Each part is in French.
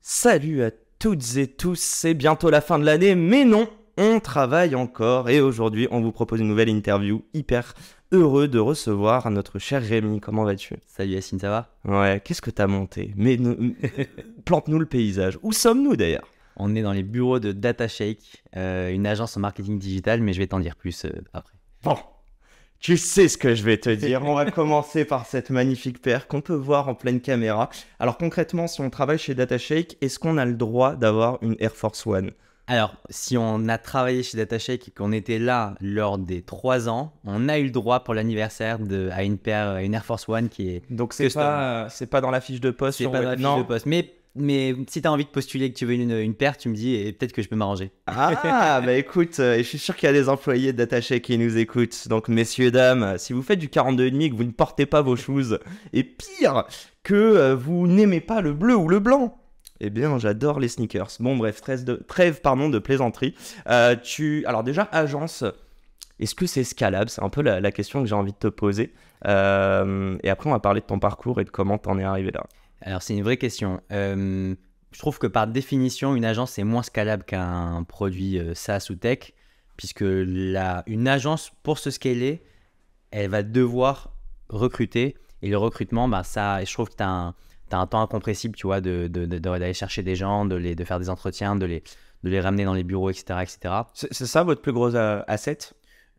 Salut à toutes et tous, c'est bientôt la fin de l'année, mais non, on travaille encore et aujourd'hui on vous propose une nouvelle interview. Hyper heureux de recevoir notre cher Rémi, comment vas-tu? Salut Yacine, ça va? Ouais, qu'est-ce que t'as monté? Mais plante-nous le paysage, où sommes-nous d'ailleurs? On est dans les bureaux de DataShake, une agence en marketing digital, mais je vais t'en dire plus après. Bon, tu sais ce que je vais te dire, on va commencer par cette magnifique paire qu'on peut voir en pleine caméra. Alors concrètement, si on travaille chez DataShake, est-ce qu'on a le droit d'avoir une Air Force One? Alors, si on a travaillé chez DataShake et qu'on était là lors des 3 ans, on a eu le droit pour l'anniversaire à une paire, une Air Force One qui est Donc c'est custom. pas dans la fiche de poste C'est sur pas dans la fiche non. de poste. Mais si tu as envie de postuler que tu veux une paire, tu me dis et peut-être que je peux m'arranger. Ah, bah écoute, je suis sûr qu'il y a des employés de DataShake qui nous écoutent. Donc, messieurs, dames, si vous faites du 42,5 et que vous ne portez pas vos shoes, et pire, que vous n'aimez pas le bleu ou le blanc, eh bien, j'adore les sneakers. Bon, bref, trêve de plaisanterie. Alors déjà, agence, est-ce que c'est scalable? C'est un peu la question que j'ai envie de te poser. Et après, on va parler de ton parcours et de comment t'en es arrivé là. Alors, c'est une vraie question. Je trouve que par définition, une agence est moins scalable qu'un produit SaaS ou tech, puisque une agence, pour se scaler, elle va devoir recruter. Et le recrutement, bah, je trouve que tu as un temps incompressible, tu vois, d'aller chercher des gens, de faire des entretiens, de les ramener dans les bureaux, etc. etc. C'est ça votre plus gros asset?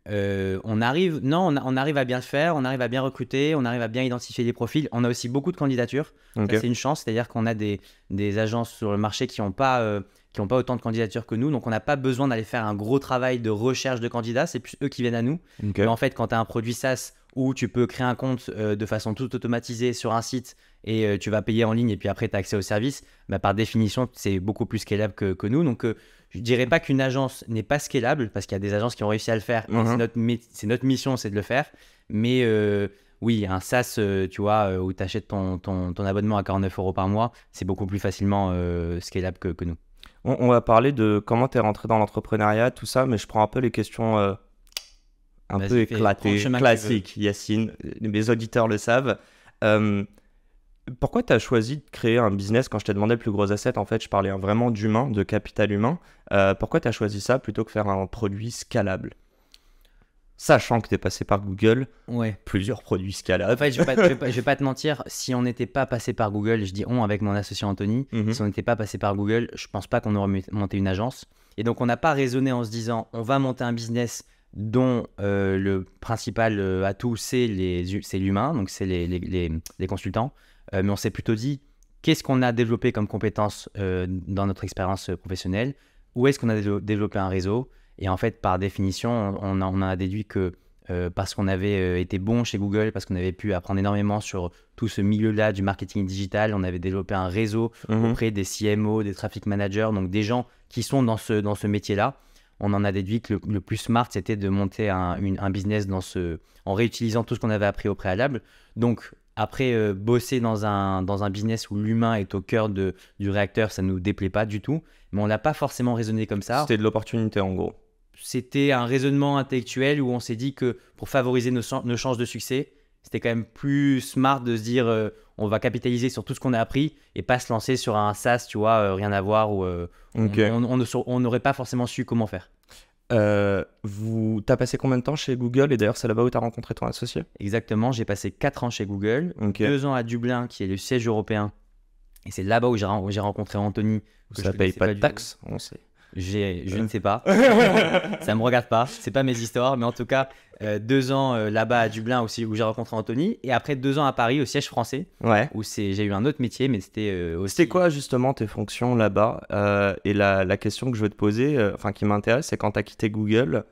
On arrive à bien le faire, on arrive à bien recruter, on arrive à bien identifier les profils. On a aussi beaucoup de candidatures. Okay. Ça, c'est une chance, c'est-à-dire qu'on a des agences sur le marché qui n'ont pas autant de candidatures que nous. Donc, on n'a pas besoin d'aller faire un gros travail de recherche de candidats. C'est plus eux qui viennent à nous. Okay. Mais en fait, quand tu as un produit SaaS où tu peux créer un compte de façon tout automatisée sur un site et tu vas payer en ligne et puis après, tu as accès au service, bah, par définition, c'est beaucoup plus scalable que nous. Donc, je ne dirais pas qu'une agence n'est pas scalable parce qu'il y a des agences qui ont réussi à le faire. C'est notre mission, c'est de le faire. Mais oui, un SaaS, tu vois, où tu achètes ton abonnement à 49 € par mois, c'est beaucoup plus facilement scalable que nous. On va parler de comment tu es rentré dans l'entrepreneuriat, tout ça, mais je prends un peu les questions un peu éclatées, classiques, Yacine. Mes auditeurs le savent. Pourquoi tu as choisi de créer un business? Quand je t'ai demandé le plus gros asset, en fait, je parlais vraiment d'humain, de capital humain. Pourquoi tu as choisi ça plutôt que faire un produit scalable? Sachant que tu es passé par Google, ouais. Plusieurs produits scalables. En fait, je vais pas te mentir, si on n'était pas passé par Google, je dis on avec mon associé Anthony, si on n'était pas passé par Google, je pense pas qu'on aurait monté une agence. Et donc, on n'a pas raisonné en se disant on va monter un business dont le principal atout, c'est l'humain, donc c'est les consultants. Mais on s'est plutôt dit, qu'est-ce qu'on a développé comme compétences dans notre expérience professionnelle? Où est-ce qu'on a développé un réseau? Et en fait, par définition, on en a déduit que parce qu'on avait été bon chez Google, parce qu'on avait pu apprendre énormément sur tout ce milieu-là du marketing digital, on avait développé un réseau auprès des CMO, des traffic managers, donc des gens qui sont dans ce métier-là. On en a déduit que le plus smart, c'était de monter un business en réutilisant tout ce qu'on avait appris au préalable. Donc, après, bosser dans un business où l'humain est au cœur du réacteur, ça ne nous déplaît pas du tout. Mais on n'a pas forcément raisonné comme ça. C'était de l'opportunité en gros. C'était un raisonnement intellectuel où on s'est dit que pour favoriser nos chances de succès, c'était quand même plus smart de se dire on va capitaliser sur tout ce qu'on a appris et pas se lancer sur un SaaS, tu vois, rien à voir, où on n'aurait pas forcément su comment faire. T'as passé combien de temps chez Google? Et d'ailleurs, c'est là-bas où t'as rencontré ton associé? Exactement, j'ai passé 4 ans chez Google, 2 ans à Dublin, qui est le siège européen. Et c'est là-bas où j'ai rencontré Anthony. Ça paye pas de taxes, on sait. Je ne sais pas. Ça me regarde pas. C'est pas mes histoires. Mais en tout cas, 2 ans là-bas à Dublin aussi où j'ai rencontré Anthony. Et après 2 ans à Paris au siège français. Ouais. Où j'ai eu un autre métier, mais c'était aussi... C'était quoi justement tes fonctions là-bas? Et la question que je veux te poser, qui m'intéresse, c'est quand tu as quitté Google,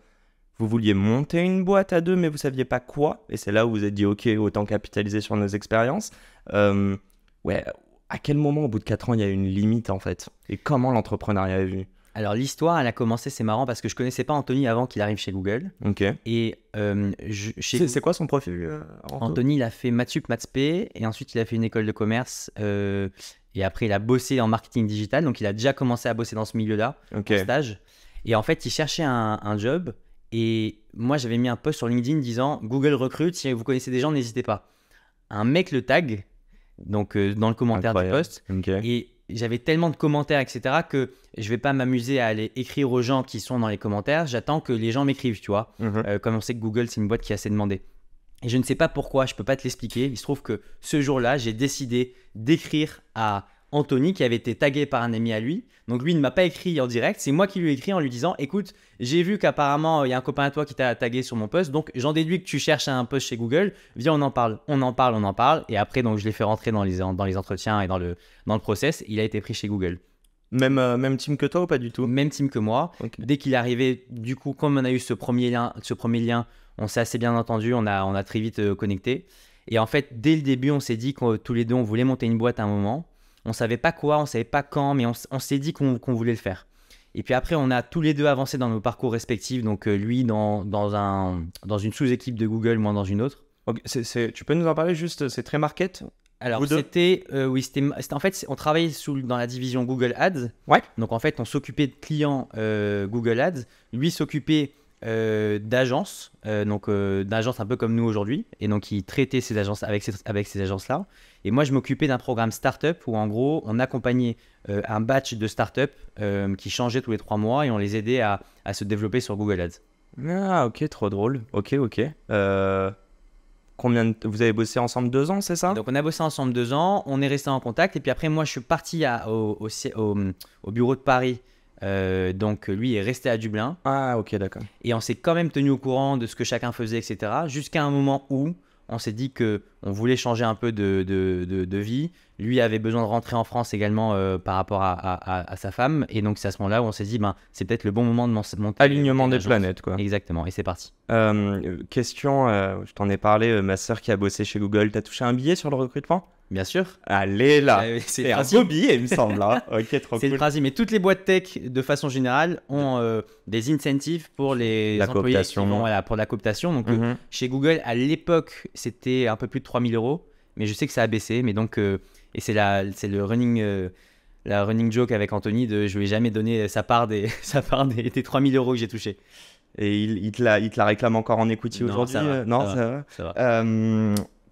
vous vouliez monter une boîte à deux, mais vous saviez pas quoi. Et c'est là où vous vous êtes dit, ok, autant capitaliser sur nos expériences. Ouais. À quel moment, au bout de 4 ans, il y a une limite en fait? Et comment l'entrepreneuriat est vu? Alors l'histoire, elle a commencé, c'est marrant parce que je connaissais pas Anthony avant qu'il arrive chez Google. Ok. Et c'est quoi son profil? Anthony, il a fait Maths Sup, Maths P, et ensuite il a fait une école de commerce. Et après, il a bossé en marketing digital, donc il a déjà commencé à bosser dans ce milieu-là, en stage. Et en fait, il cherchait un job. Et moi, j'avais mis un post sur LinkedIn disant Google recrute, si vous connaissez des gens, n'hésitez pas. Un mec le tag, donc dans le commentaire du post. Okay. Et j'avais tellement de commentaires, etc., que je vais pas m'amuser à aller écrire aux gens qui sont dans les commentaires. J'attends que les gens m'écrivent, tu vois. Comme on sait que Google, c'est une boîte qui a assez demandé. Et je ne sais pas pourquoi, je peux pas te l'expliquer. Il se trouve que ce jour-là, j'ai décidé d'écrire à Anthony, qui avait été tagué par un ami à lui. Donc lui, il ne m'a pas écrit en direct. C'est moi qui lui ai écrit en lui disant « Écoute, j'ai vu qu'apparemment, il y a un copain à toi qui t'a tagué sur mon post. Donc j'en déduis que tu cherches un post chez Google. Viens, on en parle. » On en parle, on en parle. Et après, donc, je l'ai fait rentrer dans les entretiens et dans le process. Il a été pris chez Google. Même team que toi ou pas du tout? Même team que moi. Okay. Dès qu'il est arrivé, du coup, comme on a eu ce premier lien, on s'est assez bien entendu. On a très vite connecté. Et en fait, dès le début, on s'est dit que tous les deux, on voulait monter une boîte à un moment. On savait pas quoi, on savait pas quand, mais on s'est dit qu'on voulait le faire. Et puis après, on a tous les deux avancé dans nos parcours respectifs. Donc lui dans une sous-équipe de Google, moi dans une autre. Okay, tu peux nous en parler juste? C'est très market? Alors c'était en fait, on travaillait dans la division Google Ads. Ouais. Donc en fait, on s'occupait de clients Google Ads. Lui s'occupait d'agences, d'agences un peu comme nous aujourd'hui, et donc il traitait ces agences avec ces agences-là. Et moi, je m'occupais d'un programme startup où en gros, on accompagnait un batch de startup qui changeait tous les 3 mois et on les aidait à se développer sur Google Ads. Ah, ok, trop drôle. Ok. Vous avez bossé ensemble 2 ans, c'est ça? Donc on a bossé ensemble 2 ans, on est resté en contact, et puis après, moi, je suis parti au bureau de Paris. Donc lui est resté à Dublin. Ah, ok, d'accord. Et on s'est quand même tenu au courant de ce que chacun faisait, etc. Jusqu'à un moment où on s'est dit qu'on voulait changer un peu de vie. Lui avait besoin de rentrer en France également par rapport à sa femme. Et donc c'est à ce moment-là où on s'est dit c'est peut-être le bon moment de monter. Alignement des planètes, quoi. Exactement, et c'est parti. Question, je t'en ai parlé, ma sœur qui a bossé chez Google, t'as touché un billet sur le recrutement? Bien sûr. Allez là, c'est un beau billet, il me semble. Hein. Ok, trop cool. C'est le principe, mais toutes les boîtes tech, de façon générale, ont des incentives pour les employés pour la cooptation. Donc, chez Google, à l'époque, c'était un peu plus de 3 000 €, mais je sais que ça a baissé. Mais donc, et c'est le running joke avec Anthony de je lui ai jamais donné sa part des 3 000 € que j'ai touchés. Et il te la réclame encore en equity aujourd'hui? Non, ça va.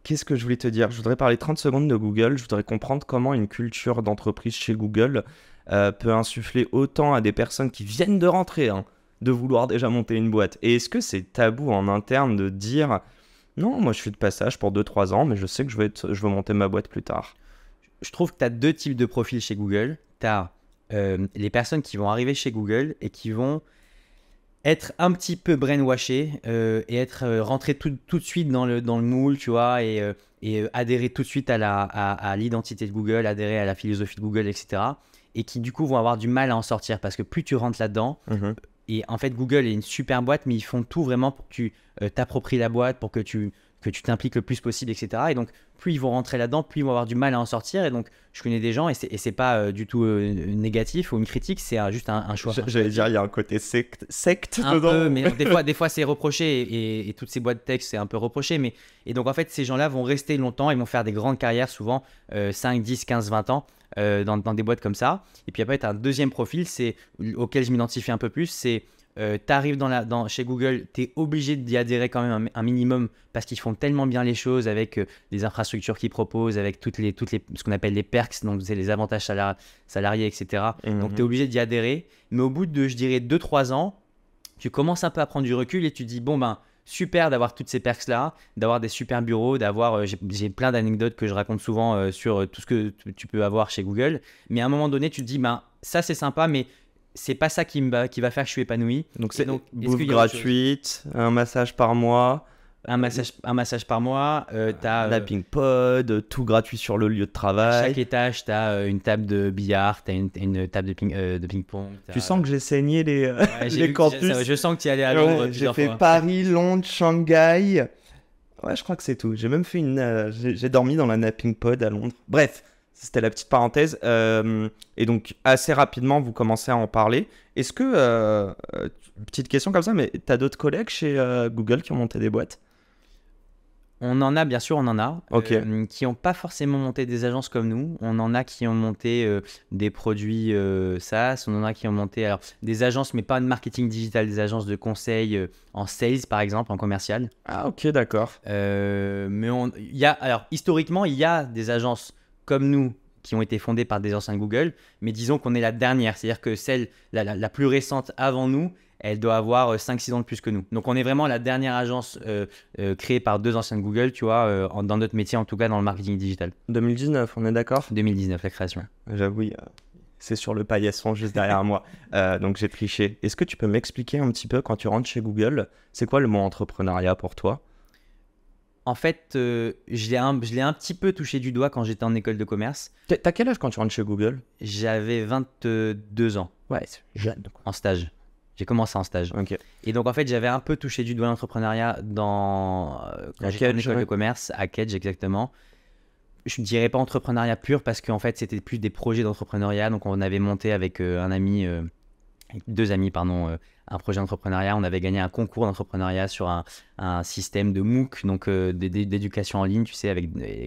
Qu'est-ce que je voulais te dire? Je voudrais parler 30 secondes de Google. Je voudrais comprendre comment une culture d'entreprise chez Google peut insuffler autant à des personnes qui viennent de rentrer, de vouloir déjà monter une boîte. Et est-ce que c'est tabou en interne de dire non, moi je suis de passage pour 2-3 ans, mais je sais que je veux monter ma boîte plus tard? Je trouve que tu as 2 types de profils chez Google. Tu as les personnes qui vont arriver chez Google et qui vont être un petit peu brainwashé et être rentré tout de suite dans le moule, tu vois, et adhérer tout de suite à l'identité de Google, adhérer à la philosophie de Google, etc. Et qui du coup vont avoir du mal à en sortir parce que plus tu rentres là-dedans, et en fait Google est une super boîte, mais ils font tout vraiment pour que tu t'appropries la boîte, pour que tu t'impliques le plus possible, etc. Et donc, plus ils vont rentrer là-dedans, plus ils vont avoir du mal à en sortir. Et donc, je connais des gens, et c'est pas du tout négatif ou une critique, c'est juste un choix. J'allais dire, il y a un côté secte un dedans. Peu, mais des fois c'est reproché, et toutes ces boîtes tech, c'est un peu reproché. Et donc, en fait, ces gens-là vont rester longtemps, ils vont faire des grandes carrières, souvent 5, 10, 15, 20 ans, dans des boîtes comme ça. Et puis après, tu as un deuxième profil, auquel je m'identifie un peu plus, c'est tu arrives chez Google, tu es obligé d'y adhérer quand même un minimum parce qu'ils font tellement bien les choses avec les infrastructures qu'ils proposent, avec ce qu'on appelle les perks, donc c'est les avantages salariés, etc. Donc tu es obligé d'y adhérer. Mais au bout de, je dirais, 2-3 ans, tu commences un peu à prendre du recul et tu dis, bon ben, super d'avoir toutes ces perks-là, d'avoir des super bureaux, j'ai plein d'anecdotes que je raconte souvent sur tout ce que tu peux avoir chez Google. Mais à un moment donné, tu te dis, ben, ça c'est sympa, mais c'est pas ça qui va faire que je suis épanoui. Donc c'est bouffe gratuite, un massage par mois. Un massage par mois, t'as Napping pod, tout gratuit sur le lieu de travail. À chaque étage, t'as une table de billard, t'as une table de ping-pong. Tu sens que j'ai saigné les campus. Je sens que tu y allais à Londres. J'ai fait Paris, Londres, Shanghai. Ouais, je crois que c'est tout. J'ai même fait j'ai dormi dans la napping pod à Londres. Bref. C'était la petite parenthèse. Et donc, assez rapidement, vous commencez à en parler. Est-ce que, petite question comme ça, mais tu as d'autres collègues chez Google qui ont monté des boîtes? On en a, bien sûr, on en a. Okay. Qui n'ont pas forcément monté des agences comme nous. On en a qui ont monté des produits SaaS. On en a qui ont monté des agences, mais pas de marketing digital, des agences de conseil en sales, par exemple, en commercial. Ah, ok, d'accord. Mais historiquement, il y a des agences comme nous qui ont été fondées par des anciens Google, mais disons qu'on est la dernière, c'est-à-dire que celle la plus récente avant nous, elle doit avoir 5-6 ans de plus que nous. Donc on est vraiment la dernière agence créée par 2 anciens Google, tu vois, dans notre métier, en tout cas dans le marketing digital. 2019, on est d'accord? 2019, la création. J'avoue, c'est sur le paillasson juste derrière moi, donc j'ai triché. Est-ce que tu peux m'expliquer un petit peu, quand tu rentres chez Google, c'est quoi le mot entrepreneuriat pour toi? En fait, je l'ai un petit peu touché du doigt quand j'étais en école de commerce. T'as quel âge quand tu rentres chez Google? J'avais 22 ans. Ouais, c'est jeune. En stage. J'ai commencé en stage. Ok. Et donc, en fait, j'avais un peu touché du doigt l'entrepreneuriat quand j'étais en école de commerce, à Kedge exactement. Je ne dirais pas entrepreneuriat pur parce qu'en fait, c'était plus des projets d'entrepreneuriat. Donc, on avait monté avec un ami, deux amis, pardon, un projet d'entrepreneuriat. On avait gagné un concours d'entrepreneuriat sur un système de MOOC, donc d'éducation en ligne, tu sais,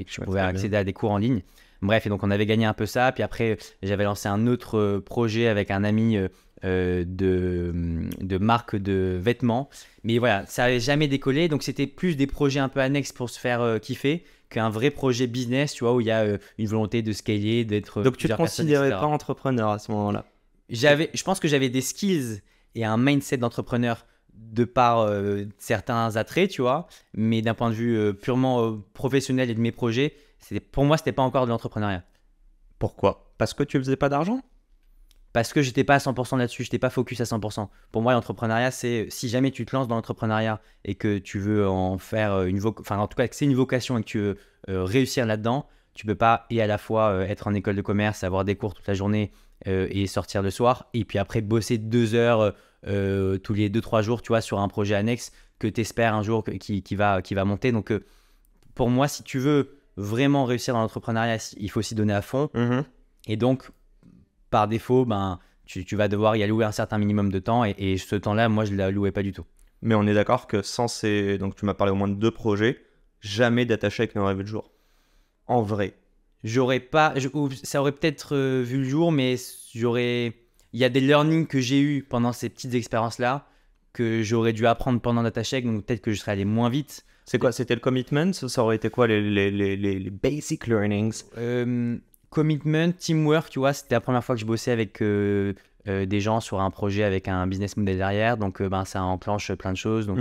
tu pouvais accéder à des cours en ligne. Bref, et donc on avait gagné un peu ça. Puis après, j'avais lancé un autre projet avec un ami de marque de vêtements. Mais voilà, ça n'avait jamais décollé. Donc c'était plus des projets un peu annexes pour se faire kiffer qu'un vrai projet business, tu vois, où il y a une volonté de scaler, d'être. Donc tu ne te considérais pas entrepreneur à ce moment-là? Je pense que j'avais des skills et un mindset d'entrepreneur de par certains attraits, tu vois, mais d'un point de vue purement professionnel et de mes projets, pour moi, c'était pas encore de l'entrepreneuriat. Pourquoi? Parce que tu faisais pas d'argent? Parce que j'étais pas à 100% là-dessus, j'étais pas focus à 100%. Pour moi, l'entrepreneuriat, c'est si jamais tu te lances dans l'entrepreneuriat et que tu veux en faire enfin en tout cas que c'est une vocation et que tu veux réussir là-dedans, tu peux pas et à la fois être en école de commerce, avoir des cours toute la journée et sortir le soir, et puis après bosser 2 heures tous les 2-3 jours, tu vois, sur un projet annexe que tu espères un jour qui va monter. Donc pour moi, si tu veux vraiment réussir dans l'entrepreneuriat, il faut s'y donner à fond. Et donc, par défaut, tu vas devoir y allouer un certain minimum de temps, et ce temps-là, moi, je ne l'allouais pas du tout. Mais on est d'accord que sans ces... Donc tu m'as parlé au moins de 2 projets, jamais d'attaché avec n'aurait vu le jour. En vrai. J'aurais pas... ça aurait peut-être vu le jour, mais il y a des learnings que j'ai eu pendant ces petites expériences-là que j'aurais dû apprendre pendant DataCheck, donc peut-être que je serais allé moins vite. C'est quoi? C'était le commitment? Ça aurait été quoi les basic learnings? Commitment, teamwork, tu vois, c'était la première fois que je bossais avec des gens sur un projet avec un business model derrière, donc ça enclenche plein de choses. Donc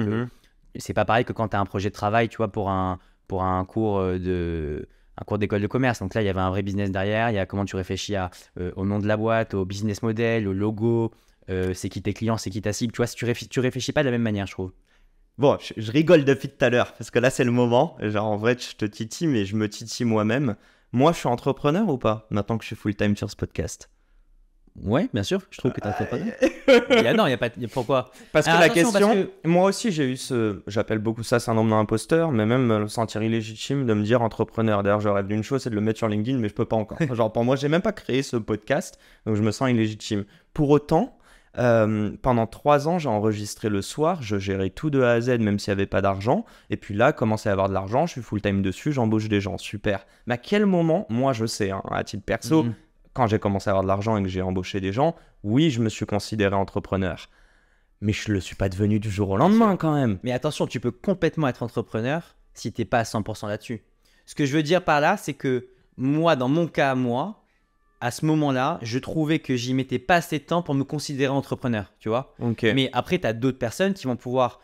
c'est pas pareil que quand tu as un projet de travail, tu vois, pour un cours d'école de commerce. Donc là, il y avait un vrai business derrière. Il y a comment tu réfléchis au nom de la boîte, au business model, au logo, c'est qui tes clients, c'est qui ta cible. Tu vois, si tu réfléchis pas de la même manière, je trouve. Bon, je rigole depuis tout à l'heure parce que là, c'est le moment. Genre, en vrai, je te titille, mais je me titille moi-même. Moi, je suis entrepreneur ou pas, maintenant que je suis full-time sur ce podcast? Ouais, bien sûr, je trouve que tu es entrepreneur. Non, il y a pas... Pourquoi? Parce que la question... Moi aussi, j'ai eu j'appelle beaucoup ça syndrome d'imposteur, mais même me sentir illégitime de me dire entrepreneur. D'ailleurs, je rêve d'une chose, c'est de le mettre sur LinkedIn, mais je peux pas encore. Genre, pour moi, j'ai même pas créé ce podcast, donc je me sens illégitime. Pour autant... pendant 3 ans, j'ai enregistré le soir, je gérais tout de A à Z, même s'il n'y avait pas d'argent. Et puis là, commençait à avoir de l'argent, je suis full-time dessus, j'embauche des gens, super. Mais à quel moment, moi je sais, hein, à titre perso, quand j'ai commencé à avoir de l'argent et que j'ai embauché des gens, oui, je me suis considéré entrepreneur. Mais je ne le suis pas devenu du jour au lendemain quand même. Mais attention, tu peux complètement être entrepreneur si tu n'es pas à 100% là-dessus. Ce que je veux dire par là, c'est que moi, dans mon cas, à ce moment-là, je trouvais que j'y mettais pas assez de temps pour me considérer entrepreneur, tu vois. Mais après, tu as d'autres personnes qui vont pouvoir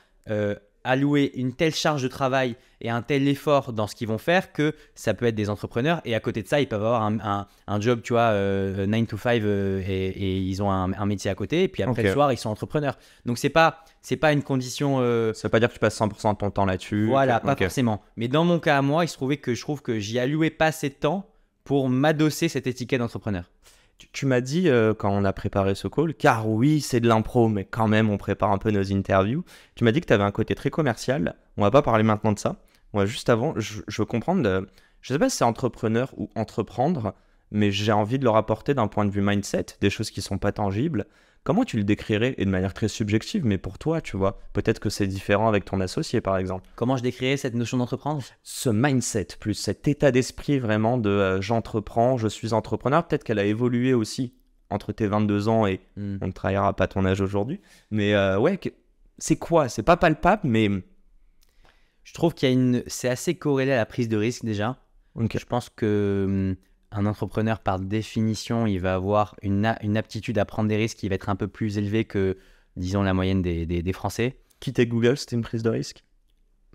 allouer une telle charge de travail et un tel effort dans ce qu'ils vont faire que ça peut être des entrepreneurs. Et à côté de ça, ils peuvent avoir un job, tu vois, 9 to 5 et ils ont un métier à côté. Et puis après le soir, ils sont entrepreneurs. Donc, c'est pas une condition... Ça veut pas dire que tu passes 100% de ton temps là-dessus. Voilà, pas forcément. Mais dans mon cas à moi, il se trouvait que je trouve que j'y allouais pas assez de temps pour m'adosser cette étiquette d'entrepreneur. Tu m'as dit quand on a préparé ce call, car oui, c'est de l'impro, mais quand même, on prépare un peu nos interviews. Tu m'as dit que tu avais un côté très commercial. On va pas parler maintenant de ça. Juste avant, je veux comprendre, je sais pas si c'est entrepreneur ou entreprendre, mais j'ai envie de le rapporter d'un point de vue mindset, des choses qui sont pas tangibles. Comment tu le décrirais, et de manière très subjective, mais pour toi, tu vois, peut-être que c'est différent avec ton associé, par exemple. Comment je décrirais cette notion d'entreprendre? Ce mindset, plus cet état d'esprit vraiment de j'entreprends, je suis entrepreneur, peut-être qu'elle a évolué aussi entre tes 22 ans et on ne trahira pas ton âge aujourd'hui. Mais ouais, c'est quoi? C'est pas palpable, mais... Je trouve c'est assez corrélé à la prise de risque déjà. Okay. Je pense que un entrepreneur, par définition, il va avoir une aptitude à prendre des risques qui va être un peu plus élevée que, disons, la moyenne des Français. Quitter Google, c'était une prise de risque?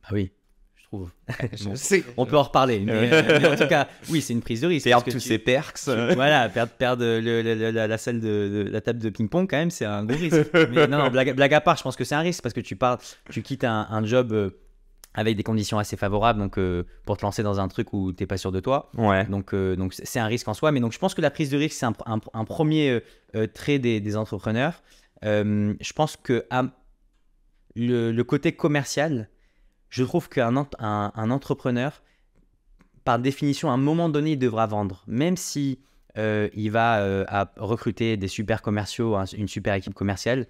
Ah oui, je trouve. Je sais. On peut en reparler, mais en tout cas, oui, c'est une prise de risque. Perdre tous ces perks. Voilà, perdre la salle la table de ping-pong, quand même, c'est un gros risque. Mais non, blague à part, je pense que c'est un risque parce que tu quittes un job avec des conditions assez favorables, donc pour te lancer dans un truc où t'es pas sûr de toi. Ouais. Donc c'est un risque en soi, mais donc je pense que la prise de risque, c'est un premier trait des entrepreneurs. Je pense que le côté commercial, je trouve qu'un entrepreneur, par définition, à un moment donné, il devra vendre. Même si il va recruter des super commerciaux, une super équipe commerciale,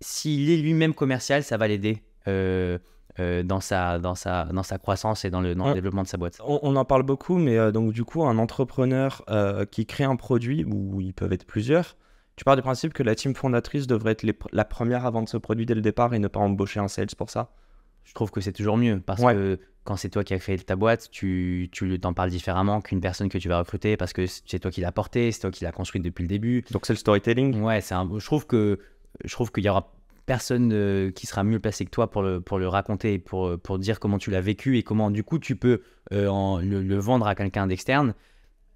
s'il est lui-même commercial, ça va l'aider dans sa croissance et dans le développement de sa boîte. On en parle beaucoup, mais donc du coup, un entrepreneur qui crée un produit, où ils peuvent être plusieurs, tu pars du principe que la team fondatrice devrait être la première à vendre ce produit dès le départ et ne pas embaucher un sales pour ça? Je trouve que c'est toujours mieux parce que quand c'est toi qui as créé ta boîte, tu t'en parles différemment qu'une personne que tu vas recruter parce que c'est toi qui l'as porté, c'est toi qui l'as construite depuis le début. Donc c'est le storytelling? Ouais, je trouve qu'il y aura personne qui sera mieux placé que toi pour le raconter et pour dire comment tu l'as vécu et comment du coup tu peux le vendre à quelqu'un d'externe.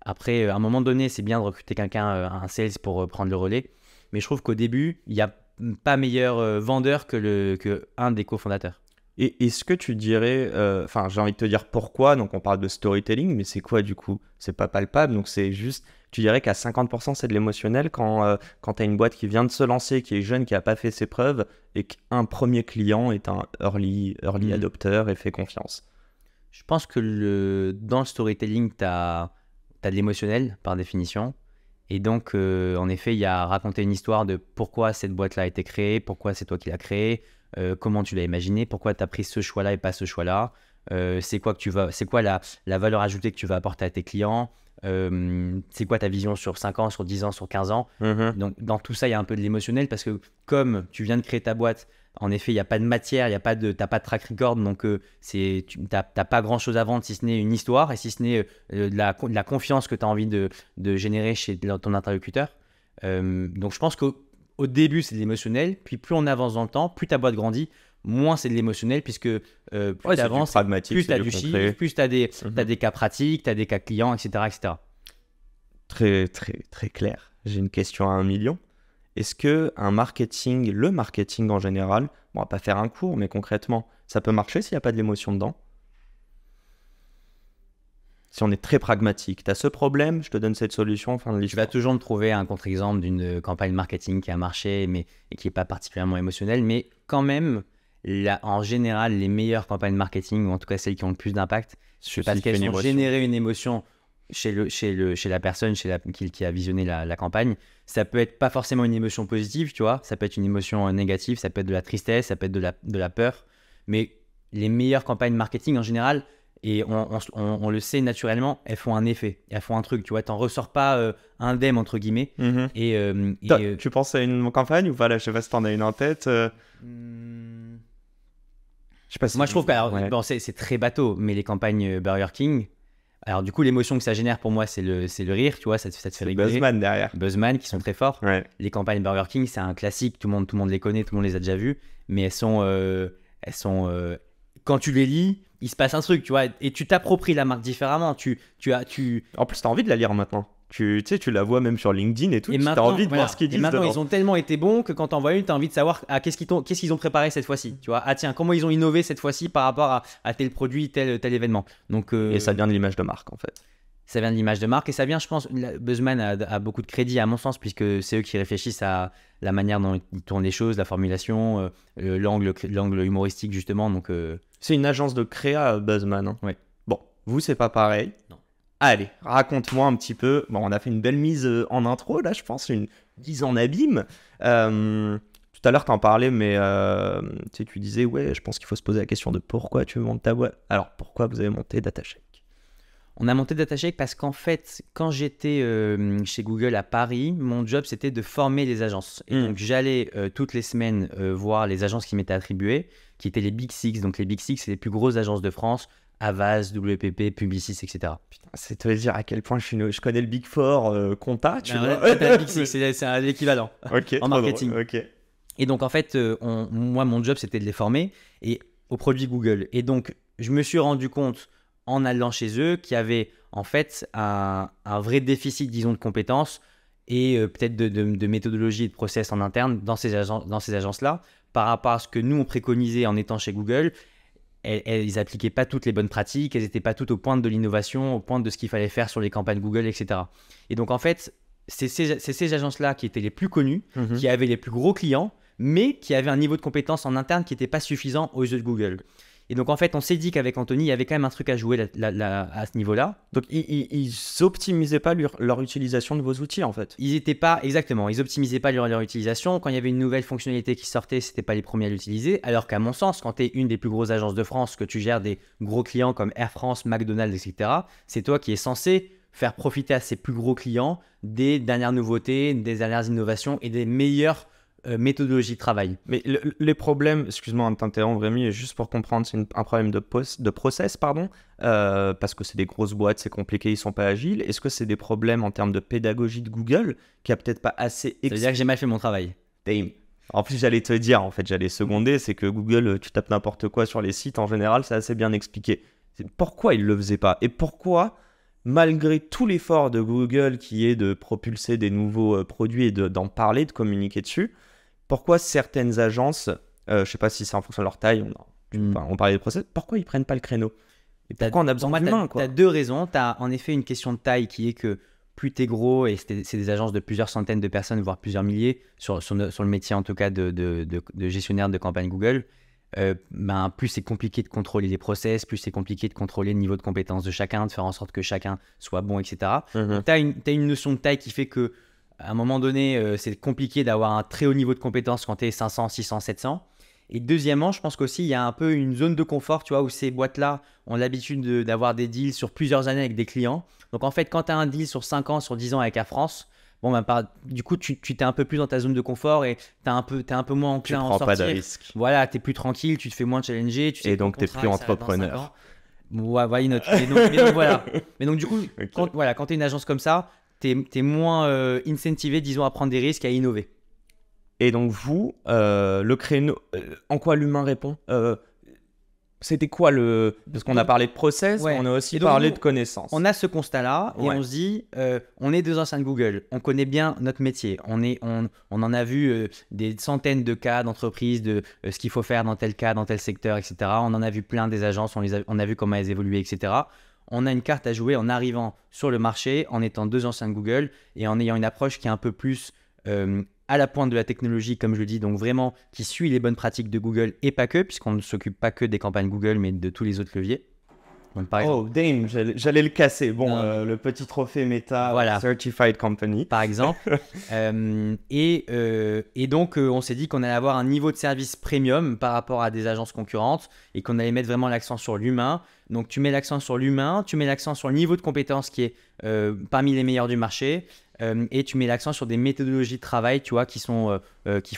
Après, à un moment donné, c'est bien de recruter quelqu'un, un sales pour prendre le relais. Mais je trouve qu'au début, il n'y a pas meilleur vendeur que un des cofondateurs. Et est-ce que tu dirais, enfin j'ai envie de te dire pourquoi, donc on parle de storytelling, mais c'est quoi du coup? C'est pas palpable, donc c'est juste, tu dirais qu'à 50% c'est de l'émotionnel quand tu as une boîte qui vient de se lancer, qui est jeune, qui n'a pas fait ses preuves, et qu'un premier client est un early adopter et fait confiance. Je pense que dans le storytelling, tu as de l'émotionnel par définition. Et donc, en effet, il y a raconter une histoire de pourquoi cette boîte-là a été créée, pourquoi c'est toi qui l'as créée, comment tu l'as imaginé, pourquoi tu as pris ce choix-là et pas ce choix-là, c'est quoi la valeur ajoutée que tu vas apporter à tes clients, c'est quoi ta vision sur 5 ans, sur 10 ans, sur 15 ans. Donc, dans tout ça, il y a un peu de l'émotionnel parce que comme tu viens de créer ta boîte, en effet, il n'y a pas de matière, t'as pas de track record, donc tu n'as pas grand-chose à vendre si ce n'est une histoire et si ce n'est de la confiance que tu as envie de générer chez ton interlocuteur. Donc je pense qu'au début, c'est de l'émotionnel, puis plus on avance dans le temps, plus ta boîte grandit, moins c'est de l'émotionnel, puisque plus tu avances, plus tu as du chiffre, plus tu as des cas pratiques, tu as des cas clients, etc. etc. Très, très, très clair. J'ai une question à 1 million. Est-ce que le marketing en général, on va pas faire un cours, mais concrètement, ça peut marcher s'il n'y a pas de l'émotion dedans? Si on est très pragmatique, tu as ce problème, je te donne cette solution, fin de l'histoire. Tu vas toujours me trouver un contre-exemple d'une campagne marketing qui a marché et qui n'est pas particulièrement émotionnelle, mais quand même, en général, les meilleures campagnes marketing, ou en tout cas celles qui ont le plus d'impact, c'est parce qu'elles ont généré une émotion chez la personne qui a visionné la campagne. Ça peut être pas forcément une émotion positive, tu vois, ça peut être une émotion négative, ça peut être de la tristesse, ça peut être de la peur, mais les meilleures campagnes marketing en général, et on le sait naturellement, elles font un effet, elles font un truc, tu vois, t'en ressors pas indemne entre guillemets. Tu penses à une campagne ou pas là? Je sais pas si t'en as une en tête. Je sais pas si moi je trouve que c'est très bateau, mais les campagnes Burger King, alors du coup l'émotion que ça génère pour moi c'est le rire, tu vois, ça te fait rigoler. Buzzman derrière. Buzzman qui sont très forts. Ouais. Les campagnes Burger King c'est un classique, tout le monde les connaît, tout le monde les a déjà vues, mais elles sont quand tu les lis, il se passe un truc, tu vois, et tu t'appropries la marque différemment. En plus, t'as envie de la lire maintenant. Tu sais, tu la vois même sur LinkedIn et tout. Et t'as envie de voir ce qu'ils disent. Et maintenant, dedans. ils ont tellement été bons que quand t'en vois une, t'as envie de savoir qu'est-ce qu'ils ont préparé cette fois-ci. Tu vois, ah tiens, comment ils ont innové cette fois-ci par rapport à tel produit, tel événement. Donc, et ça vient de l'image de marque en fait. Ça vient de l'image de marque et ça vient, je pense, Buzzman a beaucoup de crédit à mon sens puisque c'est eux qui réfléchissent à la manière dont ils tournent les choses, la formulation, l'angle humoristique justement. Donc, c'est une agence de créa Buzzman. Hein. Ouais. Bon, vous c'est pas pareil. Non. Allez, raconte-moi un petit peu. Bon, on a fait une belle mise en intro là, je pense, une mise en abîme. Tout à l'heure, t'en parlais, mais tu disais, ouais, je pense qu'il faut se poser la question de pourquoi tu veux monter ta boîte. Alors, pourquoi vous avez monté DataShake? On a monté DataShake parce qu'en fait, quand j'étais chez Google à Paris, mon job c'était de former les agences. Et donc j'allais toutes les semaines voir les agences qui m'étaient attribuées, qui étaient les Big Six. Donc les Big Six, c'est les plus grosses agences de France, Avast, WPP, Publicis, etc. Putain, c'est te dire à quel point je connais le Big Four compta, tu vois. Ouais, Big Six, c'est l'équivalent en marketing. Ok. Et donc, en fait, moi, mon job, c'était de les former aux produits Google. Et donc, je me suis rendu compte, en allant chez eux, qu'il y avait, en fait, un vrai déficit, disons, de compétences et peut-être de méthodologie et de process en interne dans ces agences-là, par rapport à ce que nous, on préconisait en étant chez Google. Elles n'appliquaient pas toutes les bonnes pratiques, elles n'étaient pas toutes au point de l'innovation, au point de ce qu'il fallait faire sur les campagnes Google, etc. Et donc, en fait, c'est ces agences-là qui étaient les plus connues, qui avaient les plus gros clients, mais qui avaient un niveau de compétence en interne qui n'était pas suffisant aux yeux de Google. Et donc, en fait, on s'est dit qu'avec Anthony, il y avait quand même un truc à jouer à ce niveau-là. Donc, ils n'optimisaient pas leur utilisation de vos outils, en fait. Ils n'optimisaient pas leur utilisation. Quand il y avait une nouvelle fonctionnalité qui sortait, ce n'était pas les premiers à l'utiliser. Alors qu'à mon sens, quand tu es une des plus grosses agences de France, que tu gères des gros clients comme Air France, McDonald's, etc., c'est toi qui es censé faire profiter à ces plus gros clients des dernières nouveautés, des dernières innovations et des meilleures méthodologie de travail. Mais les problèmes, excuse-moi de t'interrompre Rémi, juste pour comprendre, c'est un problème de process, pardon, parce que c'est des grosses boîtes, c'est compliqué, ils sont pas agiles. Est-ce que c'est des problèmes en termes de pédagogie de Google qui a peut-être pas assez... Ça veut dire que j'ai mal fait mon travail. Damn. En plus, j'allais te dire, en fait, j'allais seconder, c'est que Google, tu tapes n'importe quoi sur les sites, en général, c'est assez bien expliqué. C'est pourquoi ils le faisaient pas et pourquoi, malgré tout l'effort de Google qui est de propulser des nouveaux produits et d'en parler, de communiquer dessus, pourquoi certaines agences, je ne sais pas si c'est en fonction de leur taille, on parlait des process, pourquoi ils ne prennent pas le créneau? Et pourquoi on a besoin d'humains, quoi? Tu as deux raisons. Tu as en effet une question de taille qui est que plus tu es gros, et c'est des agences de plusieurs centaines de personnes, voire plusieurs milliers, sur le métier en tout cas de gestionnaire de campagne Google, plus c'est compliqué de contrôler les process, plus c'est compliqué de contrôler le niveau de compétence de chacun, de faire en sorte que chacun soit bon, etc. Tu as une notion de taille qui fait que à un moment donné, c'est compliqué d'avoir un très haut niveau de compétence quand tu es 500, 600, 700. Et deuxièmement, je pense qu'aussi, il y a un peu une zone de confort, tu vois, où ces boîtes-là ont l'habitude d'avoir des deals sur plusieurs années avec des clients. Donc, en fait, quand tu as un deal sur 5 ans, sur 10 ans avec Air France, du coup, tu t'es un peu plus dans ta zone de confort et t'es un peu moins enclin à en sortir. Tu prends pas de risques. Voilà, tu es plus tranquille, tu te fais moins challenger. Et donc, tu n'es plus entrepreneur. Ouais, voilà, mais donc, voilà. Mais donc, du coup, okay. Quand tu es une agence comme ça, t'es moins incentivé, disons, à prendre des risques, à innover. Et donc vous, le créneau, en quoi l'humain répond? C'était quoi le... Parce qu'on a parlé de process, mais on a aussi parlé de connaissances. On a ce constat-là et on se dit, on est deux anciens de Google, on connaît bien notre métier, on en a vu des centaines de cas d'entreprises, de ce qu'il faut faire dans tel cas, dans tel secteur, etc. On en a vu plein des agences, on a vu comment elles évoluaient, etc. On a une carte à jouer en arrivant sur le marché, en étant deux anciens de Google et en ayant une approche qui est un peu plus à la pointe de la technologie, comme je le dis, donc vraiment qui suit les bonnes pratiques de Google et pas que, puisqu'on ne s'occupe pas que des campagnes Google, mais de tous les autres leviers. Donc, par exemple, damn, j'allais le casser. Bon, le petit trophée Meta, voilà. Certified Company. Par exemple. Et donc, on s'est dit qu'on allait avoir un niveau de service premium par rapport à des agences concurrentes et qu'on allait mettre vraiment l'accent sur l'humain. Donc, tu mets l'accent sur l'humain, tu mets l'accent sur le niveau de compétence qui est parmi les meilleurs du marché. Et tu mets l'accent sur des méthodologies de travail, tu vois, qui font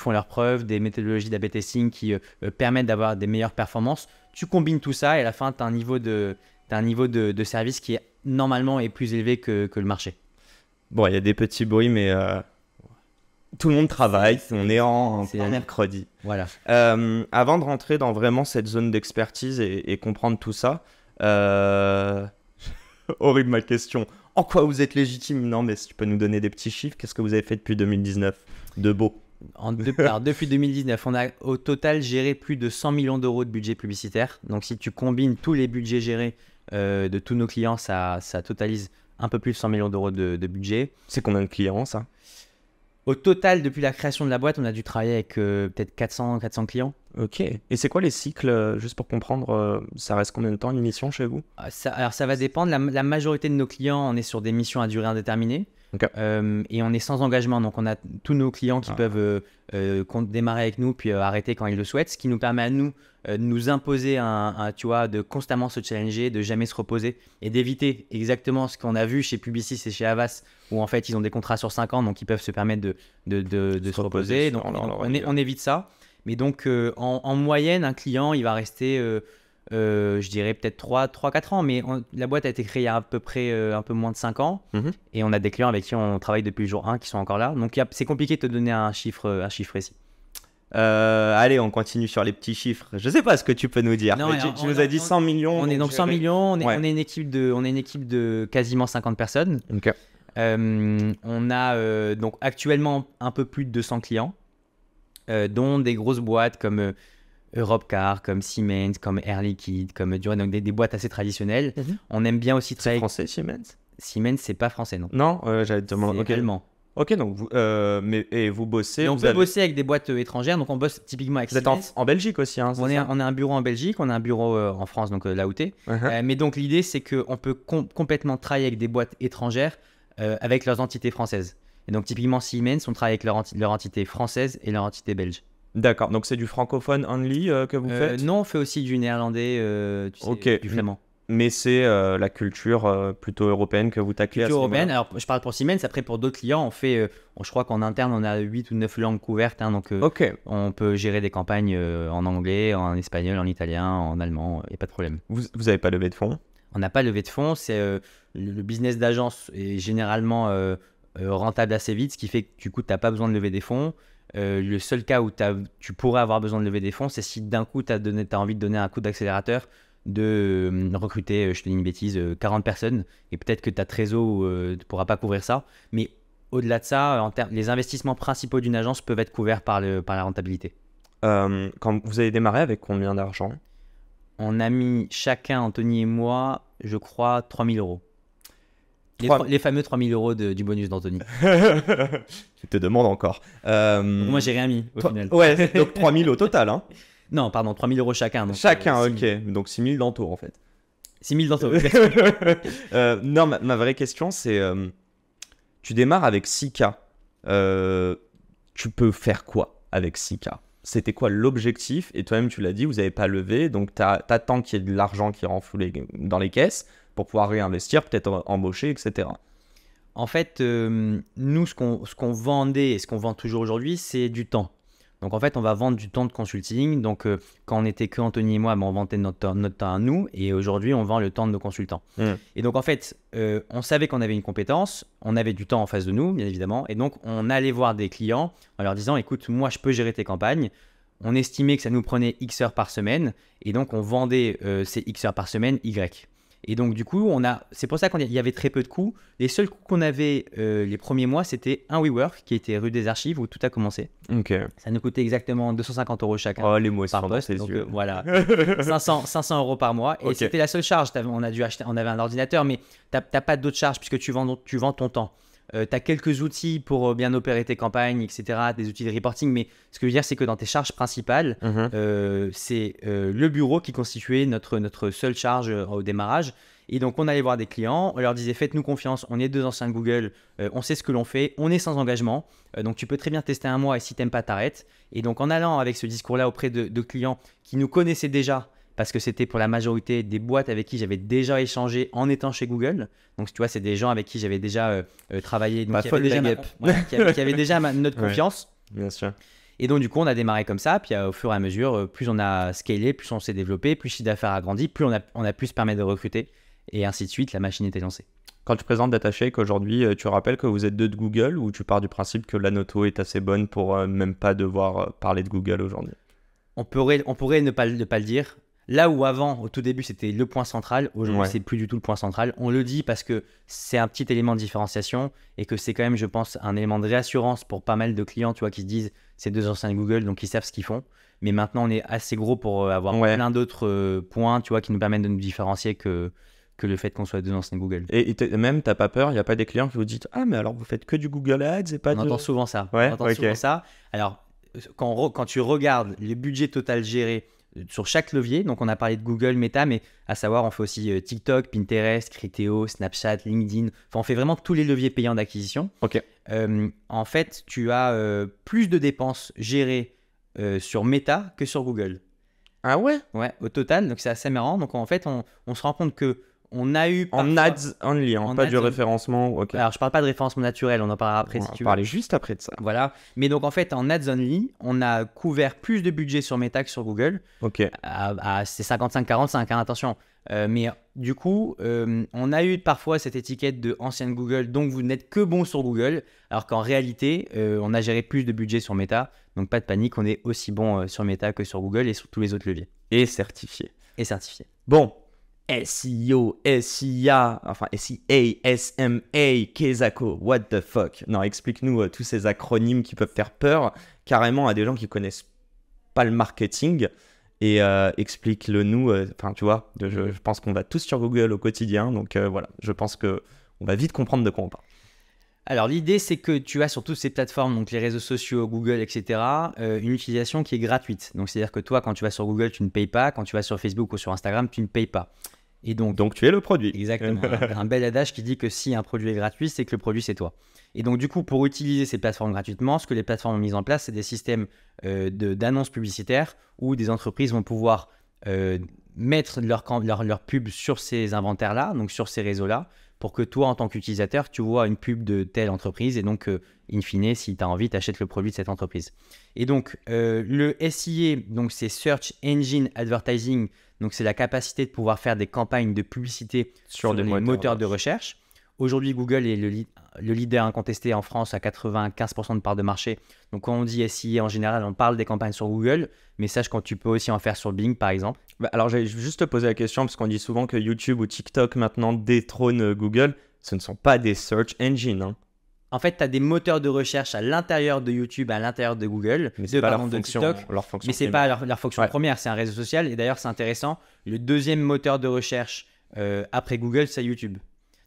leurs preuves, des méthodologies d'A/B testing qui permettent d'avoir des meilleures performances. Tu combines tout ça et à la fin, tu as un niveau de service qui est normalement est plus élevé que le marché. Bon, il y a des petits bruits, mais tout le monde travaille. On est en mercredi. Voilà. Avant de rentrer dans vraiment cette zone d'expertise et comprendre tout ça, horrible ma question. En quoi vous êtes légitime? Non, mais si tu peux nous donner des petits chiffres, qu'est-ce que vous avez fait depuis 2019 de beau? Alors, depuis 2019, on a au total géré plus de 100 millions d'euros de budget publicitaire. Donc, si tu combines tous les budgets gérés de tous nos clients, ça totalise un peu plus de 100 millions d'euros de budget. C'est combien de clients, ça? Au total, depuis la création de la boîte, on a dû travailler avec peut-être 400 clients. Ok. Et c'est quoi les cycles, juste pour comprendre, ça reste combien de temps une mission chez vous? Alors ça va dépendre. La majorité de nos clients, on est sur des missions à durée indéterminée. Okay. Et on est sans engagement. Donc on a tous nos clients qui peuvent démarrer avec nous puis arrêter quand ils le souhaitent. Ce qui nous permet à nous de nous imposer tu vois, de constamment se challenger, de jamais se reposer et d'éviter exactement ce qu'on a vu chez Publicis et chez Avast où en fait ils ont des contrats sur 5 ans donc ils peuvent se permettre de se reposer. Donc on évite ça. Mais donc, en moyenne, un client, il va rester je dirais peut-être 3-4 ans, mais la boîte a été créée il y a à peu près un peu moins de 5 ans. Et on a des clients avec qui on travaille depuis le jour 1 qui sont encore là. Donc c'est compliqué de te donner un chiffre précis. Allez, on continue sur les petits chiffres. Je sais pas ce que tu peux nous dire. Non, Tu nous as dit 100 millions. On est donc 100 millions. On est une équipe de quasiment 50 personnes. Ok. On a donc actuellement un peu plus de 200 clients, dont des grosses boîtes comme Europcar, comme Siemens, comme Air Liquide, comme Durex, donc des boîtes assez traditionnelles. On aime bien aussi travailler. C'est français, Siemens? Siemens, c'est pas français, non. Non, j'allais te demander. C'est allemand. Ok, donc vous bossez. Et on peut bosser avec des boîtes étrangères, donc on bosse typiquement avec Siemens. Vous êtes en Belgique aussi, hein, on a un bureau en Belgique, on a un bureau en France, donc là où t'es. Mais donc l'idée, c'est qu'on peut complètement travailler avec des boîtes étrangères avec leurs entités françaises. Et donc typiquement Siemens, on travaille avec leur entité française et leur entité belge. D'accord, donc c'est du francophone only que vous faites? Non, on fait aussi du néerlandais, du flamand. Mais c'est la culture plutôt européenne que vous taclez à ce niveau-là. Européenne, alors je parle pour Siemens, après pour d'autres clients, on fait, je crois qu'en interne, on a 8 ou 9 langues couvertes, hein, donc on peut gérer des campagnes en anglais, en espagnol, en italien, en allemand, il n'y a pas de problème. Vous n'avez pas levé de fonds? On n'a pas levé de fonds, le business d'agence est généralement rentable assez vite, ce qui fait que du coup, tu n'as pas besoin de lever des fonds. Le seul cas où tu pourrais avoir besoin de lever des fonds, c'est si d'un coup, tu as envie de donner un coup d'accélérateur, de recruter, je te dis une bêtise, 40 personnes, et peut-être que ta trésor ne pourra pas couvrir ça. Mais au-delà de ça, les investissements principaux d'une agence peuvent être couverts par la rentabilité. Quand vous avez démarré, avec combien d'argent? On a mis chacun, Anthony et moi, je crois, 3 000 euros. Les fameux 3 000 euros du bonus d'Anthony. Je te demande encore. Moi, j'ai rien mis au final. Ouais, donc 3 000 au total. Hein. Non, pardon, 3 000 euros chacun. Donc, chacun, ok. Donc 6 000 d'Anto en fait. 6 000 d'Anto. Non, ma vraie question, c'est tu démarres avec 6K. Tu peux faire quoi avec 6K? C'était quoi l'objectif? Et toi-même, tu l'as dit, vous n'avez pas levé. Donc, t'attends qu'il y ait de l'argent qui renfloue dans les caisses pour pouvoir réinvestir, peut-être embaucher, etc. En fait, nous, ce qu'on vendait et ce qu'on vend toujours aujourd'hui, c'est du temps. Donc, en fait, on va vendre du temps de consulting. Donc, quand on était que Anthony et moi, on vendait notre temps à nous. Et aujourd'hui, on vend le temps de nos consultants. Et donc, en fait, on savait qu'on avait une compétence. On avait du temps en face de nous, bien évidemment. Et donc, on allait voir des clients en leur disant, écoute, moi, je peux gérer tes campagnes. On estimait que ça nous prenait X heures par semaine. Et donc, on vendait ces X heures par semaine Y. Et donc, du coup, c'est pour ça qu'il y avait très peu de coûts. Les seuls coûts qu'on avait les premiers mois, c'était un WeWork qui était rue des Archives où tout a commencé. Ok. Ça nous coûtait exactement 250 euros chacun. Oh, les mots par poste. Donc, voilà, 500 euros par mois. Et c'était la seule charge. On avait un ordinateur, mais tu n'as pas d'autres charges puisque tu vends ton temps. Tu as quelques outils pour bien opérer tes campagnes, etc., des outils de reporting, mais ce que je veux dire, c'est que dans tes charges principales, c'est le bureau qui constituait notre seule charge au démarrage. Et donc, on allait voir des clients, on leur disait, faites-nous confiance, on est 2 anciens de Google, on sait ce que l'on fait, on est sans engagement, donc tu peux très bien tester un mois et si tu n'aimes pas, t'arrêtes. Et donc, en allant avec ce discours-là auprès de clients qui nous connaissaient déjà, parce que c'était pour la majorité des boîtes avec qui j'avais déjà échangé en étant chez Google. Donc, tu vois, c'est des gens avec qui j'avais déjà travaillé, donc qui avaient déjà notre confiance. Bien sûr. Et donc, du coup, on a démarré comme ça. Puis, au fur et à mesure, plus on a scalé, plus on s'est développé, plus le chiffre d'affaires a grandi, plus on a pu se permettre de recruter. Et ainsi de suite, la machine était lancée. Quand tu présentes DataShake aujourd'hui, tu rappelles que vous êtes 2 de Google ou tu pars du principe que la noto est assez bonne pour même pas devoir parler de Google aujourd'hui? On pourrait ne pas le dire. Là où avant, au tout début, c'était le point central, aujourd'hui, c'est plus du tout le point central. On le dit parce que c'est un petit élément de différenciation et que c'est quand même, je pense, un élément de réassurance pour pas mal de clients, tu vois, qui se disent c'est 2 anciens de Google, donc ils savent ce qu'ils font. Mais maintenant, on est assez gros pour avoir plein d'autres points, tu vois, qui nous permettent de nous différencier que le fait qu'on soit 2 anciens de Google. Et même, t'as pas peur, il n'y a pas des clients qui vous disent ah, mais alors vous faites que du Google Ads et pas On entend souvent ça. Souvent ça. Alors, quand tu regardes les budgets total gérés sur chaque levier, donc on a parlé de Google, Meta, mais à savoir on fait aussi TikTok, Pinterest, Criteo, Snapchat, LinkedIn, enfin on fait vraiment tous les leviers payants d'acquisition. En fait, tu as plus de dépenses gérées sur Meta que sur Google. Ah ouais? Ouais, au total, donc c'est assez marrant. Donc en fait, on se rend compte que On a eu En ads only, en pas ads du référencement. Ok. Alors, je parle pas de référencement naturel, on en parlera après On si va tu veux. parler juste après de ça. Voilà. Mais donc, en fait, en ads only, on a couvert plus de budget sur Meta que sur Google. Ok. C'est 55-45, hein, attention. Mais du coup, on a eu parfois cette étiquette de ancienne Google, donc vous n'êtes que bon sur Google, alors qu'en réalité, on a géré plus de budget sur Meta. Donc, pas de panique, on est aussi bon sur Meta que sur Google et sur tous les autres leviers. Et certifié. Et certifié. Bon. SEO, SIA, enfin SEA, SMA, Kezako, what the fuck. Non, explique-nous tous ces acronymes qui peuvent faire peur carrément à des gens qui connaissent pas le marketing et explique-le nous. Enfin, tu vois, je pense qu'on va tous sur Google au quotidien, donc voilà, je pense que on va vite comprendre de quoi on parle. Alors l'idée c'est que tu as sur toutes ces plateformes, donc les réseaux sociaux, Google, etc., une utilisation qui est gratuite. Donc c'est-à-dire que toi quand tu vas sur Google tu ne payes pas, quand tu vas sur Facebook ou sur Instagram tu ne payes pas. Et donc tu es le produit. Exactement, un bel adage qui dit que si un produit est gratuit c'est que le produit c'est toi. Et donc du coup pour utiliser ces plateformes gratuitement, ce que les plateformes ont mis en place c'est des systèmes d'annonces publicitaires où des entreprises vont pouvoir mettre leur pub sur ces inventaires-là, donc sur ces réseaux-là, pour que toi, en tant qu'utilisateur, tu vois une pub de telle entreprise et donc, in fine, si tu as envie, tu achètes le produit de cette entreprise. Et donc, le SIA, donc c'est Search Engine Advertising, donc c'est la capacité de pouvoir faire des campagnes de publicité sur les moteurs de recherche. Aujourd'hui, Google est le leader incontesté en France à 95% de part de marché. Donc, quand on dit SIA, en général, on parle des campagnes sur Google, mais sache que tu peux aussi en faire sur Bing, par exemple. Alors, j'allais juste te poser la question, parce qu'on dit souvent que YouTube ou TikTok maintenant détrônent Google. Ce ne sont pas des search engines. Hein. En fait, tu as des moteurs de recherche à l'intérieur de YouTube, à l'intérieur de Google, mais c'est pas leur fonction, TikTok, mais c'est pas leur fonction première, c'est un réseau social. Et d'ailleurs, c'est intéressant, le deuxième moteur de recherche après Google, c'est YouTube.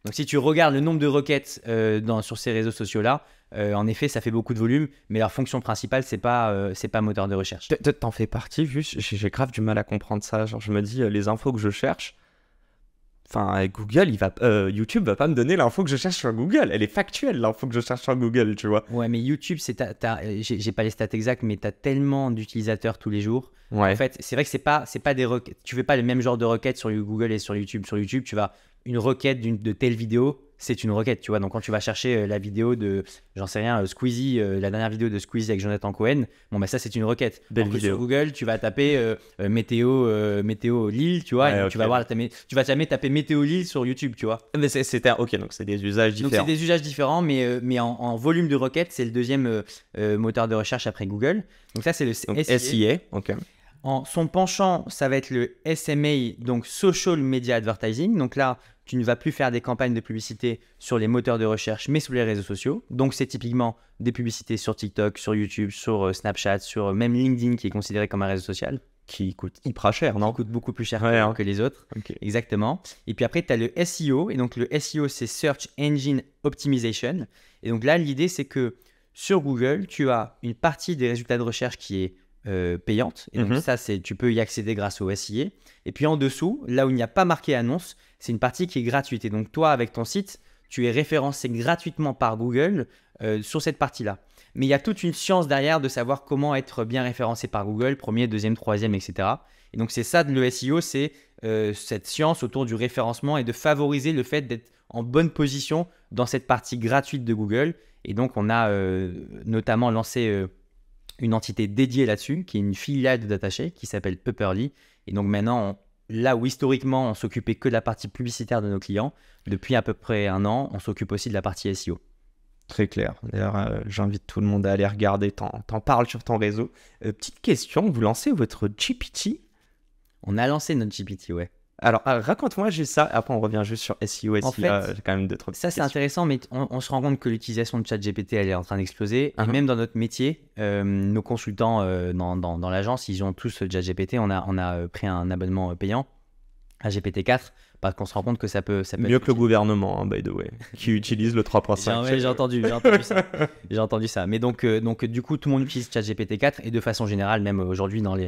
Donc, si tu regardes le nombre de requêtes sur ces réseaux sociaux-là, en effet, ça fait beaucoup de volume, mais leur fonction principale, c'est pas moteur de recherche. T'en fais partie, juste, j'ai grave du mal à comprendre ça. Genre, je me dis, les infos que je cherche, enfin, Google, YouTube va pas me donner l'info que je cherche sur Google. Elle est factuelle, l'info que je cherche sur Google, tu vois. Ouais, mais YouTube, j'ai pas les stats exacts, mais tu as tellement d'utilisateurs tous les jours. Ouais. En fait, c'est vrai que c'est pas des requêtes. Tu fais pas le même genre de requêtes sur Google et sur YouTube. Sur YouTube, tu vas une requête de telle vidéo, c'est une requête, tu vois. Donc, quand tu vas chercher la vidéo de, j'en sais rien, Squeezie, la dernière vidéo de Squeezie avec Jonathan Cohen, bon, bah ça, c'est une requête. Belle vidéo. Sur Google, tu vas taper météo Lille, tu vois, ouais, et okay. tu vas jamais taper météo Lille sur YouTube, tu vois. Mais ok, donc c'est des usages différents. Donc, c'est des usages différents, mais en volume de requêtes, c'est le deuxième moteur de recherche après Google. Donc, ça, c'est le SIA. Ok. Son penchant, ça va être le SMA, donc Social Media Advertising. Donc là, tu ne vas plus faire des campagnes de publicité sur les moteurs de recherche, mais sur les réseaux sociaux. Donc, c'est typiquement des publicités sur TikTok, sur YouTube, sur Snapchat, sur même LinkedIn, qui est considéré comme un réseau social. Qui coûte hyper cher, non? Qui coûte beaucoup plus cher que les autres. Okay. Exactement. Et puis après, tu as le SEO. Et donc, le SEO, c'est Search Engine Optimization. Et donc là, l'idée, c'est que sur Google, tu as une partie des résultats de recherche qui est payante. Et donc, ça, tu peux y accéder grâce au SIA. Et puis en dessous, là où il n'y a pas marqué annonce, c'est une partie qui est gratuite. Et donc, toi, avec ton site, tu es référencé gratuitement par Google sur cette partie-là. Mais il y a toute une science derrière de savoir comment être bien référencé par Google, premier, deuxième, troisième, etc. Et donc, c'est ça, le SEO, c'est cette science autour du référencement et de favoriser le fait d'être en bonne position dans cette partie gratuite de Google. Et donc, on a notamment lancé une entité dédiée là-dessus, qui est une filiale de DataShake, qui s'appelle Upperly. Et donc, maintenant, là où historiquement, on s'occupait que de la partie publicitaire de nos clients, depuis à peu près un an, on s'occupe aussi de la partie SEO. Très clair. D'ailleurs, j'invite tout le monde à aller regarder. T'en parles sur ton réseau. Petite question, vous lancez votre GPT? On a lancé notre GPT, ouais. Alors, raconte-moi juste ça. Après, on revient juste sur SEO, SIA. En fait, j'ai quand même d'autres ça, c'est intéressant, mais on se rend compte que l'utilisation de ChatGPT, elle est en train d'exploser. Et même dans notre métier, nos consultants dans l'agence, ils ont tous ChatGPT. On a pris un abonnement payant à GPT-4. Parce qu'on se rend compte que ça peut mieux que le gouvernement, hein, by the way, qui utilise le 3.5. J'ai entendu ça. Mais donc, du coup, tout le monde utilise ChatGPT 4 et de façon générale, même aujourd'hui, dans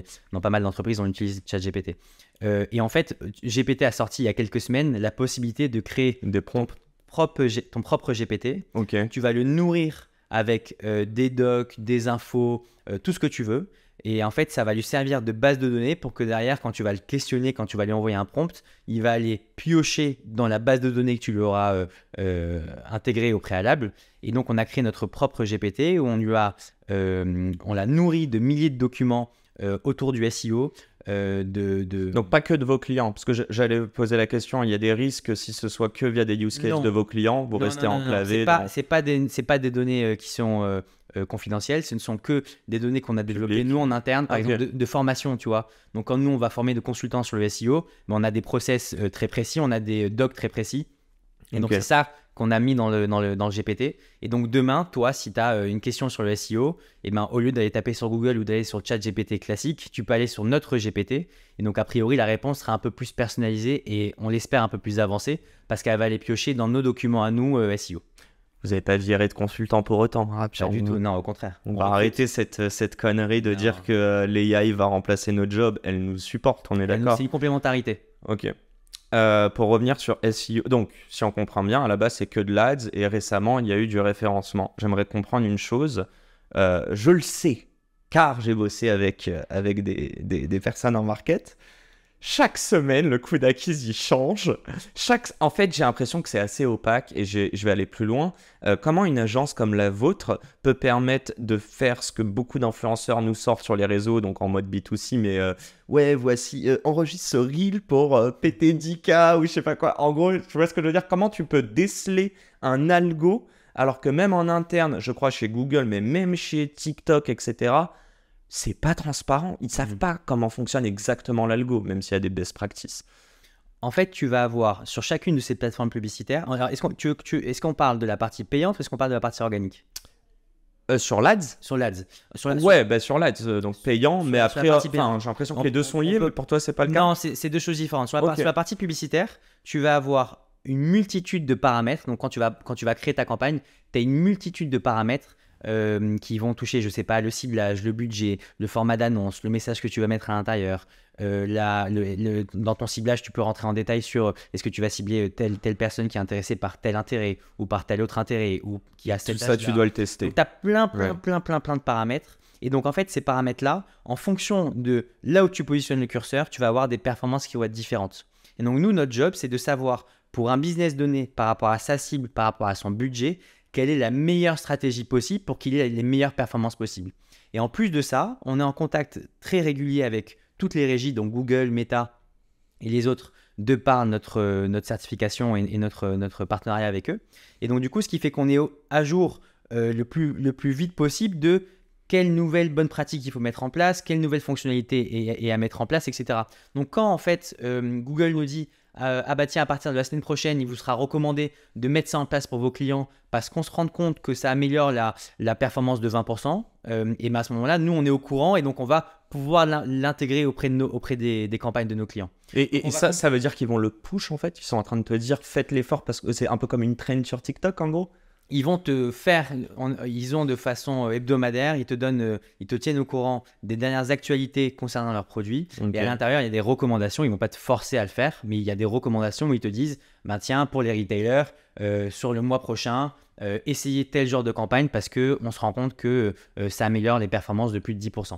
pas mal d'entreprises, on utilise ChatGPT. Et en fait, GPT a sorti il y a quelques semaines la possibilité de créer ton propre GPT. Okay. Tu vas le nourrir avec des docs, des infos, tout ce que tu veux. Et en fait, ça va lui servir de base de données pour que derrière, quand tu vas le questionner, quand tu vas lui envoyer un prompt, il va aller piocher dans la base de données que tu lui auras intégrée au préalable. Et donc, on a créé notre propre GPT où on l'a nourri de milliers de documents autour du SEO. Donc pas que de vos clients, parce que j'allais poser la question, il y a des risques si ce soit que via des use cases de vos clients, vous restez enclavé. C'est pas des données qui sont confidentielles, ce ne sont que des données qu'on a développées nous en interne, par exemple de formation, tu vois. Donc quand nous on va former des consultants sur le SEO, on a des process très précis, on a des docs très précis. Et donc c'est ça qu'on a mis dans le GPT. Et donc demain, toi, si tu as une question sur le SEO, et ben, au lieu d'aller taper sur Google ou d'aller sur le chat GPT classique, tu peux aller sur notre GPT. Et donc a priori, la réponse sera un peu plus personnalisée et on l'espère un peu plus avancée parce qu'elle va aller piocher dans nos documents à nous SEO. Vous n'avez pas viré de consultant pour autant, pas du tout, non, au contraire. On va arrêter cette connerie de dire que l'AI va remplacer notre job. Elle nous supporte, on est d'accord. C'est une complémentarité. Ok. Pour revenir sur SEO, donc si on comprend bien, à la base c'est que de l'ADS et récemment il y a eu du référencement. J'aimerais comprendre une chose, je le sais car j'ai bossé avec des personnes en market. Chaque semaine, le coût d'acquise, il change. En fait, j'ai l'impression que c'est assez opaque et je vais aller plus loin. Comment une agence comme la vôtre peut permettre de faire ce que beaucoup d'influenceurs nous sortent sur les réseaux, donc en mode B2C, mais ouais, voici, enregistre ce reel pour péter 10K ou je sais pas quoi. En gros, tu vois ce que je veux dire? Comment tu peux déceler un algo alors que même en interne, je crois chez Google, mais même chez TikTok, etc., c'est pas transparent. Ils ne savent pas comment fonctionne exactement l'algo, même s'il y a des best practices. En fait, tu vas avoir sur chacune de ces plateformes publicitaires. Alors, est-ce qu'on parle de la partie payante ou est-ce qu'on parle de la partie organique? Sur l'ADS? Sur l'ADS. Sur l'ADS, donc payant, mais après, j'ai l'impression que les deux sont liés, mais pour toi, c'est pas le cas? Non, c'est deux choses différentes. Sur la partie publicitaire, tu vas avoir une multitude de paramètres. Donc, quand tu vas créer ta campagne, tu as une multitude de paramètres qui vont toucher, je sais pas, le ciblage, le budget, le format d'annonce, le message que tu vas mettre à l'intérieur. Dans ton ciblage, tu peux rentrer en détail sur est-ce que tu vas cibler telle personne qui est intéressée par tel intérêt ou par tel autre intérêt ou qui a cette Tout ça, tu dois le tester. Tu as plein de paramètres. Et donc, en fait, ces paramètres-là, en fonction de là où tu positionnes le curseur, tu vas avoir des performances qui vont être différentes. Et donc, nous, notre job, c'est de savoir, pour un business donné, par rapport à sa cible, par rapport à son budget, quelle est la meilleure stratégie possible pour qu'il ait les meilleures performances possibles. Et en plus de ça, on est en contact très régulier avec toutes les régies, donc Google, Meta et les autres, de par notre certification et notre partenariat avec eux. Et donc du coup, ce qui fait qu'on est à jour le plus vite possible de quelles nouvelles bonnes pratiques il faut mettre en place, quelles nouvelles fonctionnalités et à mettre en place, etc. Donc quand en fait Google nous dit ah bah tiens, à partir de la semaine prochaine, il vous sera recommandé de mettre ça en place pour vos clients parce qu'on se rend compte que ça améliore la performance de 20%. Et à ce moment-là, nous, on est au courant et donc on va pouvoir l'intégrer auprès des campagnes de nos clients. Et ça veut dire qu'ils vont le push en fait? Ils sont en train de te dire faites l'effort parce que c'est un peu comme une trend sur TikTok en gros? Ils vont te faire, ils ont de façon hebdomadaire, ils te tiennent au courant des dernières actualités concernant leurs produits. Okay. Et à l'intérieur, il y a des recommandations. Ils ne vont pas te forcer à le faire, mais il y a des recommandations où ils te disent, tiens, pour les retailers, sur le mois prochain, essayez tel genre de campagne parce qu'on se rend compte que ça améliore les performances de plus de 10%.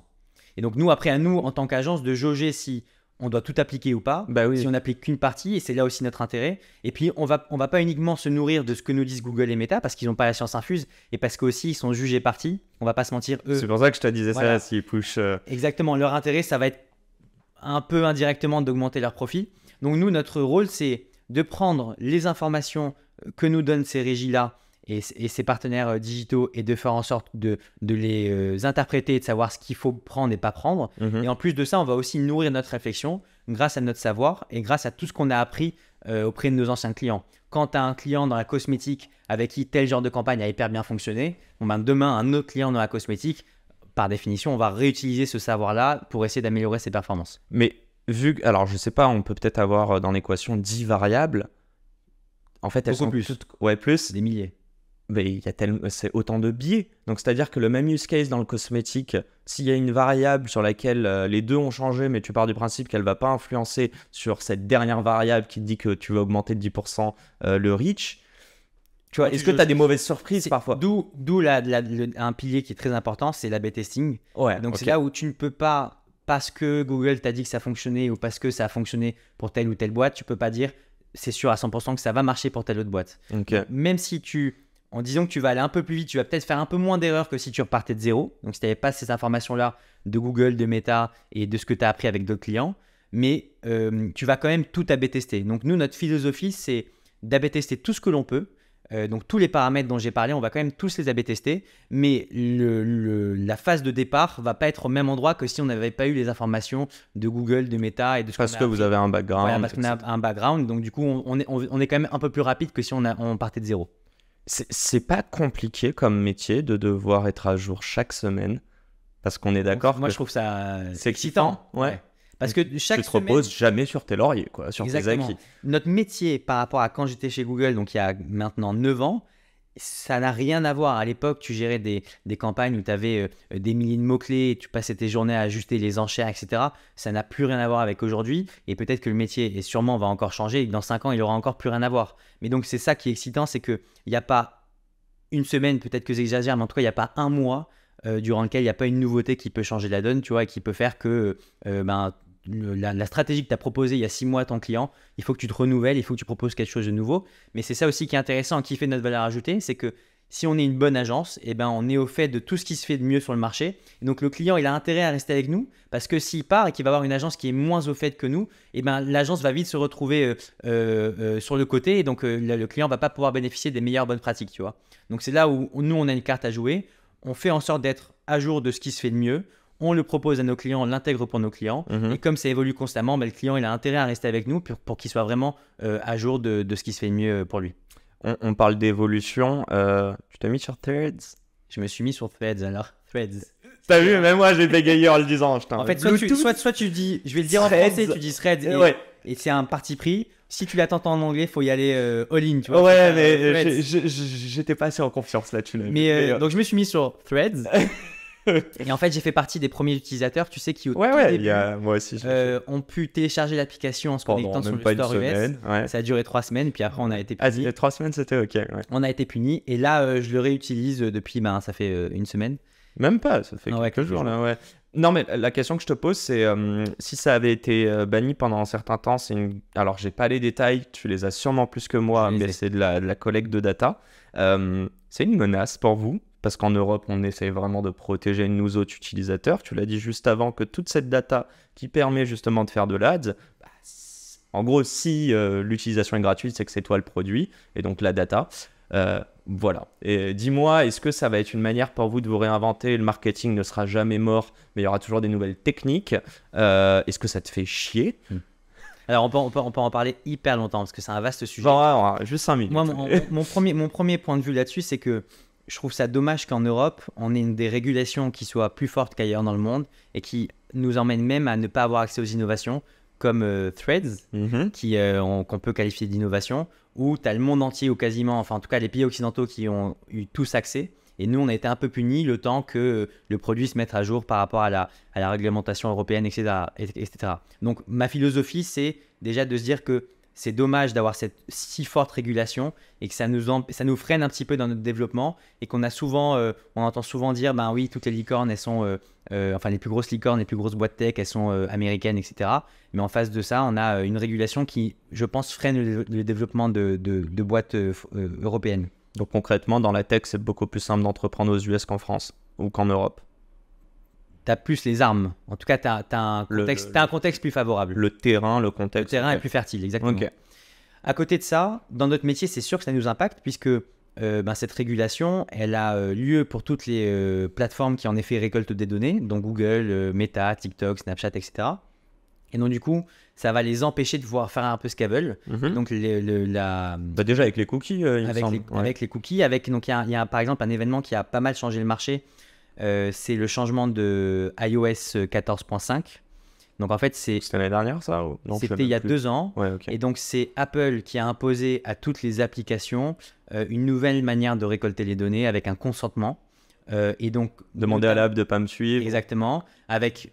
Et donc nous, après, à nous, en tant qu'agence, de jauger si on doit tout appliquer ou pas, si on n'applique qu'une partie, et c'est là aussi notre intérêt. Et puis, on va pas uniquement se nourrir de ce que nous disent Google et Meta, parce qu'ils n'ont pas la science infuse, et parce qu'aussi, ils sont jugés partis. On va pas se mentir, eux. C'est pour ça que je te disais ça, s'ils push. Exactement, leur intérêt, ça va être un peu indirectement d'augmenter leur profit. Donc nous, notre rôle, c'est de prendre les informations que nous donnent ces régies-là, et ses partenaires digitaux et de faire en sorte de les interpréter et de savoir ce qu'il faut prendre et pas prendre. Et en plus de ça, on va aussi nourrir notre réflexion grâce à notre savoir et grâce à tout ce qu'on a appris auprès de nos anciens clients. Quand tu as un client dans la cosmétique avec qui tel genre de campagne a hyper bien fonctionné, demain, un autre client dans la cosmétique, par définition, on va réutiliser ce savoir-là pour essayer d'améliorer ses performances. Mais alors je sais pas, on peut peut-être avoir dans l'équation 10 variables. En fait, elles sont toutes... Ouais, plus. Des milliers. Mais c'est autant de biais. Donc, c'est-à-dire que le même use case dans le cosmétique, s'il y a une variable sur laquelle les deux ont changé, mais tu pars du principe qu'elle ne va pas influencer sur cette dernière variable qui te dit que tu vas augmenter de 10% le reach, Tu vois, est-ce que tu as des mauvaises surprises parfois? D'où un pilier qui est très important, c'est l'A/B testing. Ouais, donc c'est là où tu ne peux pas, parce que Google t'a dit que ça fonctionnait ou parce que ça a fonctionné pour telle ou telle boîte, tu peux pas dire c'est sûr à 100% que ça va marcher pour telle autre boîte. Okay. Donc, même si en disant que tu vas aller un peu plus vite, tu vas peut-être faire un peu moins d'erreurs que si tu repartais de zéro. Donc si tu n'avais pas ces informations-là de Google, de Meta et de ce que tu as appris avec d'autres clients, mais tu vas quand même tout A/B tester. Donc nous, notre philosophie, c'est d'A/B tester tout ce que l'on peut. Donc tous les paramètres dont j'ai parlé, on va quand même tous les A/B tester, mais la phase de départ va pas être au même endroit que si on n'avait pas eu les informations de Google, de Meta et de ce parce que vous avez un background. Voilà, parce qu'on a un background, donc du coup on est quand même un peu plus rapide que si on partait de zéro. C'est pas compliqué comme métier de devoir être à jour chaque semaine, parce qu'on est d'accord. Moi je trouve ça c'est excitant. Ouais. Parce que chaque tu te reposes jamais sur tes lauriers, quoi, sur Exactement. tes acquis. Notre métier par rapport à quand j'étais chez Google, donc il y a maintenant 9 ans, ça n'a rien à voir. À l'époque, tu gérais des campagnes où tu avais des milliers de mots-clés, tu passais tes journées à ajuster les enchères, etc. Ça n'a plus rien à voir avec aujourd'hui. Et peut-être que le métier, et sûrement va encore changer, et que dans 5 ans, il aura encore plus rien à voir. Mais donc, c'est ça qui est excitant, c'est qu'il n'y a pas une semaine, peut-être que j'exagère, mais en tout cas, il n'y a pas un mois durant lequel il n'y a pas une nouveauté qui peut changer la donne, tu vois, et qui peut faire que la stratégie que tu as proposée il y a 6 mois à ton client, il faut que tu te renouvelles, il faut que tu proposes quelque chose de nouveau. Mais c'est ça aussi qui est intéressant, qui fait notre valeur ajoutée, c'est que si on est une bonne agence, on est au fait de tout ce qui se fait de mieux sur le marché. Et donc le client, il a intérêt à rester avec nous, parce que s'il part et qu'il va avoir une agence qui est moins au fait que nous, l'agence va vite se retrouver sur le côté, et donc le client va pas pouvoir bénéficier des meilleures bonnes pratiques, tu vois. Donc c'est là où nous, on a une carte à jouer. On fait en sorte d'être à jour de ce qui se fait de mieux. On le propose à nos clients, on l'intègre pour nos clients. Et comme ça évolue constamment, le client il a intérêt à rester avec nous pour qu'il soit vraiment à jour de ce qui se fait de mieux pour lui. On parle d'évolution. Tu t'es mis sur Threads? Je me suis mis sur Threads alors. Threads. T'as vu, même moi j'ai bégayé en le disant. En fait, soit tu dis, je vais le dire Threads. En français, tu dis Threads et c'est un parti pris. Si tu l'attends en anglais, il faut y aller all-in, tu vois. Ouais, mais j'étais pas assez en confiance là-dessus. Donc je me suis mis sur Threads. Et en fait, j'ai fait partie des premiers utilisateurs, tu sais, qui au tout début, moi aussi, ont pu télécharger l'application en se connectant sur le store US. Ouais. Ça a duré 3 semaines, puis après on a été punis. 3 semaines, c'était ok. Ouais. On a été punis, et là, je le réutilise depuis, ça fait une semaine. Même pas, ça fait quelques jours là. Ouais. Non, mais la question que je te pose, c'est si ça avait été banni pendant un certain temps, alors j'ai pas les détails, tu les as sûrement plus que moi, mais c'est de la collecte de data. C'est une menace pour vous? Parce qu'en Europe, on essaie vraiment de protéger nos autres utilisateurs. Tu l'as dit juste avant que toute cette data qui permet justement de faire de l'ADS, en gros, si l'utilisation est gratuite, c'est que c'est toi le produit, et donc la data. Voilà. Et dis-moi, est-ce que ça va être une manière pour vous de vous réinventer? Le marketing ne sera jamais mort, mais il y aura toujours des nouvelles techniques. Est-ce que ça te fait chier? Alors, on peut en parler hyper longtemps, parce que c'est un vaste sujet. Bon, juste 5 minutes. Moi, mon premier point de vue là-dessus, c'est que je trouve ça dommage qu'en Europe, on ait des régulations qui soient plus fortes qu'ailleurs dans le monde et qui nous emmènent même à ne pas avoir accès aux innovations comme Threads, qu'on peut qualifier d'innovation, où tu as le monde entier ou quasiment, enfin en tout cas les pays occidentaux qui ont eu tous accès. Et nous, on a été un peu punis le temps que le produit se mette à jour par rapport à la réglementation européenne, etc. Donc ma philosophie, c'est déjà de se dire que c'est dommage d'avoir cette si forte régulation et que ça nous freine un petit peu dans notre développement, et qu'on a souvent, on entend souvent dire, oui, toutes les licornes, elles sont, les plus grosses licornes, les plus grosses boîtes tech, elles sont américaines, etc. Mais en face de ça, on a une régulation qui, je pense, freine le développement de boîtes européennes. Donc concrètement, dans la tech, c'est beaucoup plus simple d'entreprendre aux US qu'en France ou qu'en Europe. Tu as plus les armes. En tout cas, tu as un contexte plus favorable. Le terrain, le contexte. Le terrain est plus fertile, exactement. Okay. À côté de ça, dans notre métier, c'est sûr que ça nous impacte, puisque cette régulation, elle a lieu pour toutes les plateformes qui en effet récoltent des données, donc Google, Meta, TikTok, Snapchat, etc. Et donc du coup, ça va les empêcher de pouvoir faire un peu ce qu'elles veulent. Donc déjà avec les cookies, il me semble. Avec les cookies, donc il y a par exemple un événement qui a pas mal changé le marché. C'est le changement de iOS 14.5. Donc en fait, c'était l'année dernière, ça ou... C'était il y a 2 ans. Ouais, okay. Et donc c'est Apple qui a imposé à toutes les applications une nouvelle manière de récolter les données avec un consentement. Et donc demander à l'app de pas me suivre. Exactement, avec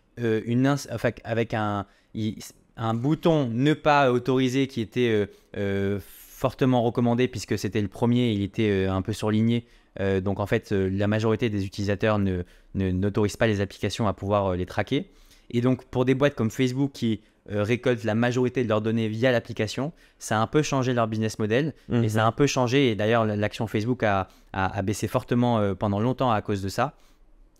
un bouton ne pas autoriser qui était fortement recommandé puisque c'était le premier, il était un peu surligné. Donc en fait, la majorité des utilisateurs n'autorisent pas les applications à pouvoir les traquer. Et donc pour des boîtes comme Facebook qui récoltent la majorité de leurs données via l'application, ça a un peu changé leur business model et ça a un peu changé. Et d'ailleurs, l'action Facebook a baissé fortement pendant longtemps à cause de ça.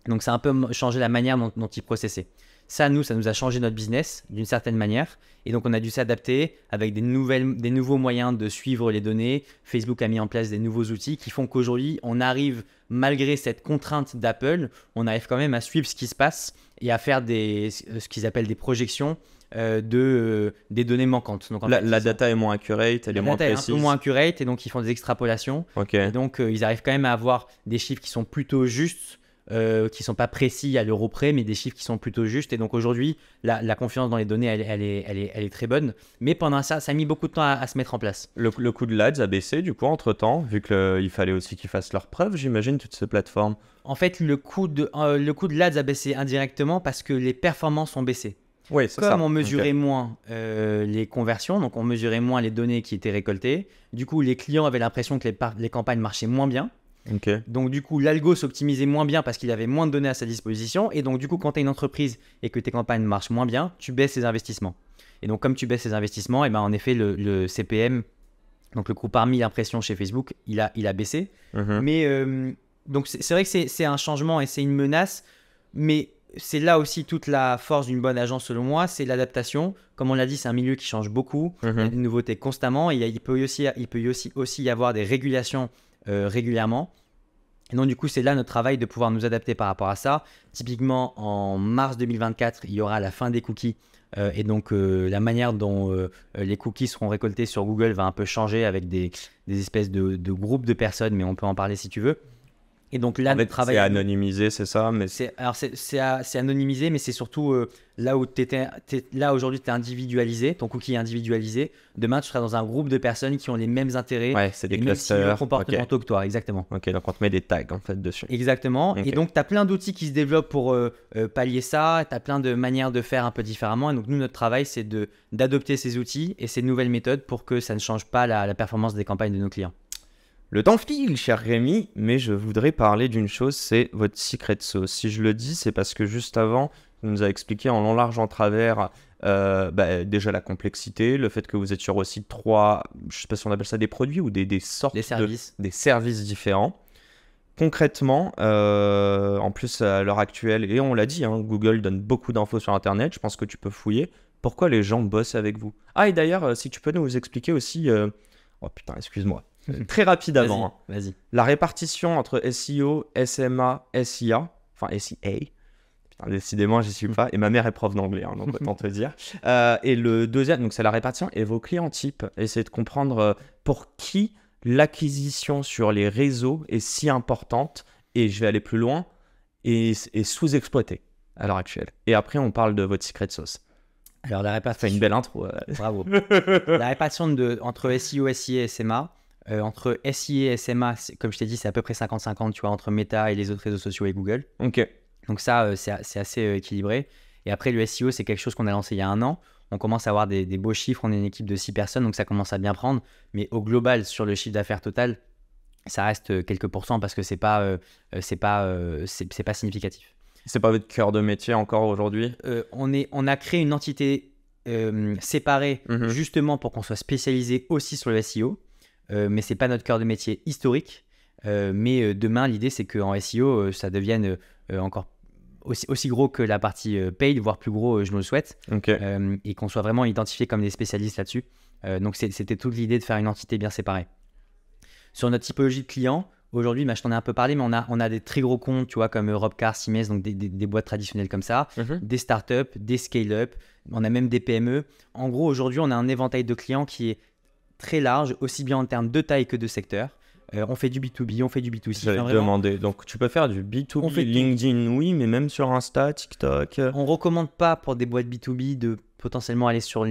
Donc ça a un peu changé la manière dont ils processaient. Ça nous a changé notre business d'une certaine manière. Et donc, on a dû s'adapter avec des nouveaux moyens de suivre les données. Facebook a mis en place des nouveaux outils qui font qu'aujourd'hui, on arrive, malgré cette contrainte d'Apple, on arrive quand même à suivre ce qui se passe et à faire ce qu'ils appellent des projections des données manquantes. Donc, la data est moins accurate, elle est moins précise. Un peu moins accurate et donc, ils font des extrapolations. Okay. Et donc, ils arrivent quand même à avoir des chiffres qui sont plutôt justes. Qui ne sont pas précis à l'euro près, mais des chiffres qui sont plutôt justes. Et donc aujourd'hui, la confiance dans les données, elle est très bonne. Mais pendant ça a mis beaucoup de temps à se mettre en place. Le coût de l'Ads a baissé du coup entre-temps, vu qu'il fallait aussi qu'ils fassent leurs preuves, j'imagine, toutes ces plateformes. En fait, le coût de l'Ads a baissé indirectement parce que les performances ont baissé. Oui, c'est ça. Comme on mesurait moins les conversions, donc on mesurait moins les données qui étaient récoltées, du coup, les clients avaient l'impression que les campagnes marchaient moins bien. Okay. Donc du coup l'algo s'optimisait moins bien parce qu'il avait moins de données à sa disposition et donc du coup quand tu es une entreprise et que tes campagnes marchent moins bien, tu baisses tes investissements. Et donc comme tu baisses tes investissements, et ben en effet le CPM, donc le coût par 1000 impressions chez Facebook, il a baissé. Mais donc c'est vrai que c'est un changement et c'est une menace, mais c'est là aussi toute la force d'une bonne agence selon moi, c'est l'adaptation. Comme on l'a dit, c'est un milieu qui change beaucoup, il y a des nouveautés constamment et il peut aussi y avoir des régulations régulièrement. Et donc du coup c'est là notre travail de pouvoir nous adapter par rapport à ça. Typiquement en mars 2024 il y aura la fin des cookies et donc la manière dont les cookies seront récoltés sur Google va un peu changer avec des espèces de groupes de personnes, mais on peut en parler si tu veux. Et donc là, en fait, c'est anonymisé, c'est ça, mais c'est anonymisé, mais c'est surtout là où là aujourd'hui, tu es individualisé, ton cookie est individualisé. Demain, tu seras dans un groupe de personnes qui ont les mêmes intérêts, c'est des clusters comportementaux que toi, exactement. Ok, donc on te met des tags en fait dessus. Exactement. Okay. Et donc, tu as plein d'outils qui se développent pour pallier ça. Tu as plein de manières de faire un peu différemment. Et donc, nous, notre travail, c'est d'adopter ces outils et ces nouvelles méthodes pour que ça ne change pas la performance des campagnes de nos clients. Le temps file, cher Rémi, mais je voudrais parler d'une chose, c'est votre secret sauce. Si je le dis, c'est parce que juste avant, vous nous avez expliqué en long, large, en travers, déjà la complexité, le fait que vous êtes sur aussi 3, je ne sais pas si on appelle ça des produits ou des sortes des services différents. Concrètement, en plus à l'heure actuelle, et on l'a dit, Google donne beaucoup d'infos sur Internet, je pense que tu peux fouiller. Pourquoi les gens bossent avec vous? Ah, et d'ailleurs, si tu peux nous expliquer aussi... Oh putain, excuse-moi. Très rapide avant. Vas-y. La répartition entre SEO, SMA, SIA, enfin SEA. Putain, décidément, j'y suis pas. Et ma mère est prof d'anglais, donc autant te dire. Et le deuxième, donc c'est la répartition et vos clients types. Essayez de comprendre pour qui l'acquisition sur les réseaux est si importante. Et je vais aller plus loin, et sous-exploitée à l'heure actuelle. Et après, on parle de votre secret sauce. Alors, la répartition. Fait une belle intro. Bravo. La répartition entre SEO, SIA et SMA. Entre SIA et SMA, comme je t'ai dit, c'est à peu près 50-50, tu vois, entre Meta et les autres réseaux sociaux et Google. Ok. Donc ça, c'est assez équilibré. Et après, le SEO, c'est quelque chose qu'on a lancé il y a 1 an. On commence à avoir des beaux chiffres. On est une équipe de 6 personnes, donc ça commence à bien prendre. Mais au global, sur le chiffre d'affaires total, ça reste quelques pourcents parce que c'est pas significatif. C'est pas votre cœur de métier encore aujourd'hui? On a créé une entité séparée justement pour qu'on soit spécialisé aussi sur le SEO. Mais c'est pas notre cœur de métier historique. Mais demain, l'idée, c'est qu'en SEO, ça devienne encore aussi gros que la partie paid, voire plus gros, je me le souhaite. Okay. Et qu'on soit vraiment identifié comme des spécialistes là-dessus. Donc, c'était toute l'idée de faire une entité bien séparée. Sur notre typologie de clients, aujourd'hui, je t'en ai un peu parlé, mais on a des très gros comptes, tu vois, comme Robcar, Siemens, donc des boîtes traditionnelles comme ça, des startups, des scale-up, on a même des PME. En gros, aujourd'hui, on a un éventail de clients qui est très large, aussi bien en termes de taille que de secteur. On fait du B2B, on fait du B2C. J'allais te demander, donc tu peux faire du B2B, on fait LinkedIn, oui, mais même sur Insta, TikTok. On recommande pas pour des boîtes B2B de potentiellement aller sur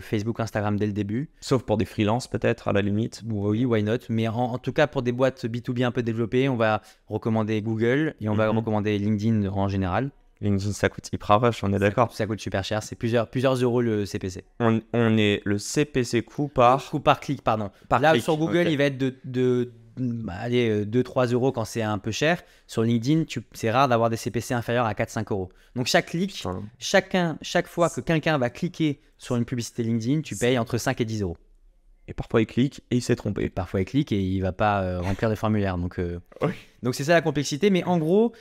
Facebook, Instagram dès le début. Sauf pour des freelances peut-être, à la limite. Oui, why not. Mais en tout cas, pour des boîtes B2B un peu développées, on va recommander Google et on va recommander LinkedIn en général. LinkedIn, ça coûte hyper rush, on est d'accord. Ça coûte super cher, c'est plusieurs euros le CPC. On est le CPC Coût par clic, pardon. Là, sur Google, il va être de 2-3 euros quand c'est un peu cher. Sur LinkedIn, c'est rare d'avoir des CPC inférieurs à 4-5 euros. Donc, chaque clic, chaque fois que quelqu'un va cliquer sur une publicité LinkedIn, tu payes entre 5 et 10 euros. Et parfois, il clique et il s'est trompé. Parfois, il clique et il ne va pas remplir le formulaire. Donc, oui. Donc, c'est ça la complexité. Mais en gros,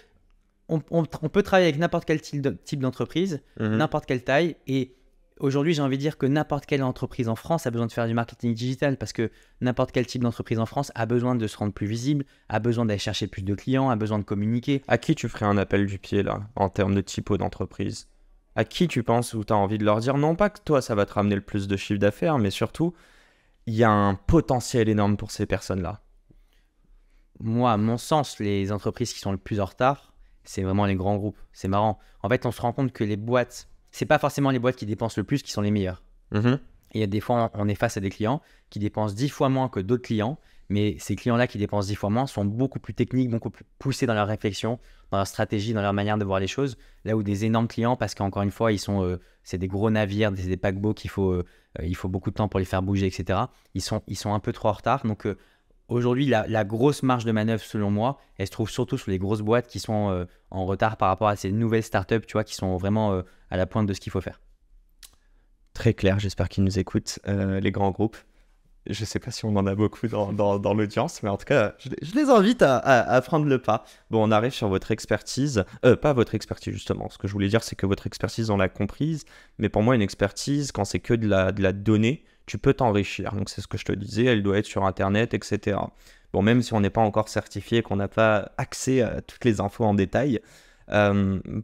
on peut travailler avec n'importe quel type d'entreprise, n'importe quelle taille. Et aujourd'hui, j'ai envie de dire que n'importe quelle entreprise en France a besoin de faire du marketing digital parce que n'importe quel type d'entreprise en France a besoin de se rendre plus visible, a besoin d'aller chercher plus de clients, a besoin de communiquer. À qui tu ferais un appel du pied là, en termes de typo d'entreprise? À qui tu penses ou tu as envie de leur dire non pas que toi, ça va te ramener le plus de chiffre d'affaires, mais surtout, il y a un potentiel énorme pour ces personnes-là? Moi, à mon sens, les entreprises qui sont le plus en retard, c'est vraiment les grands groupes. C'est marrant. En fait, on se rend compte que les boîtes, c'est pas forcément les boîtes qui dépensent le plus qui sont les meilleures. Et il y a des fois, on est face à des clients qui dépensent 10 fois moins que d'autres clients, mais ces clients-là qui dépensent 10 fois moins sont beaucoup plus techniques, beaucoup plus poussés dans leur réflexion, dans leur stratégie, dans leur manière de voir les choses. Là où des énormes clients, parce qu'encore une fois, c'est des gros navires, des paquebots qu'il faut, il faut beaucoup de temps pour les faire bouger, etc. Ils sont un peu trop en retard. Donc, aujourd'hui, la grosse marge de manœuvre, selon moi, elle se trouve surtout sur les grosses boîtes qui sont en retard par rapport à ces nouvelles startups, tu vois, qui sont vraiment à la pointe de ce qu'il faut faire. Très clair, j'espère qu'ils nous écoutent, les grands groupes. Je ne sais pas si on en a beaucoup dans l'audience, mais en tout cas, je les invite à prendre le pas. Bon, on arrive sur votre expertise. Pas votre expertise, justement. Ce que je voulais dire, c'est que votre expertise, on l'a comprise. Mais pour moi, une expertise, quand c'est que de la donnée, tu peux t'enrichir. Donc, c'est ce que je te disais, elle doit être sur Internet, etc. Bon, même si on n'est pas encore certifié, qu'on n'a pas accès à toutes les infos en détail,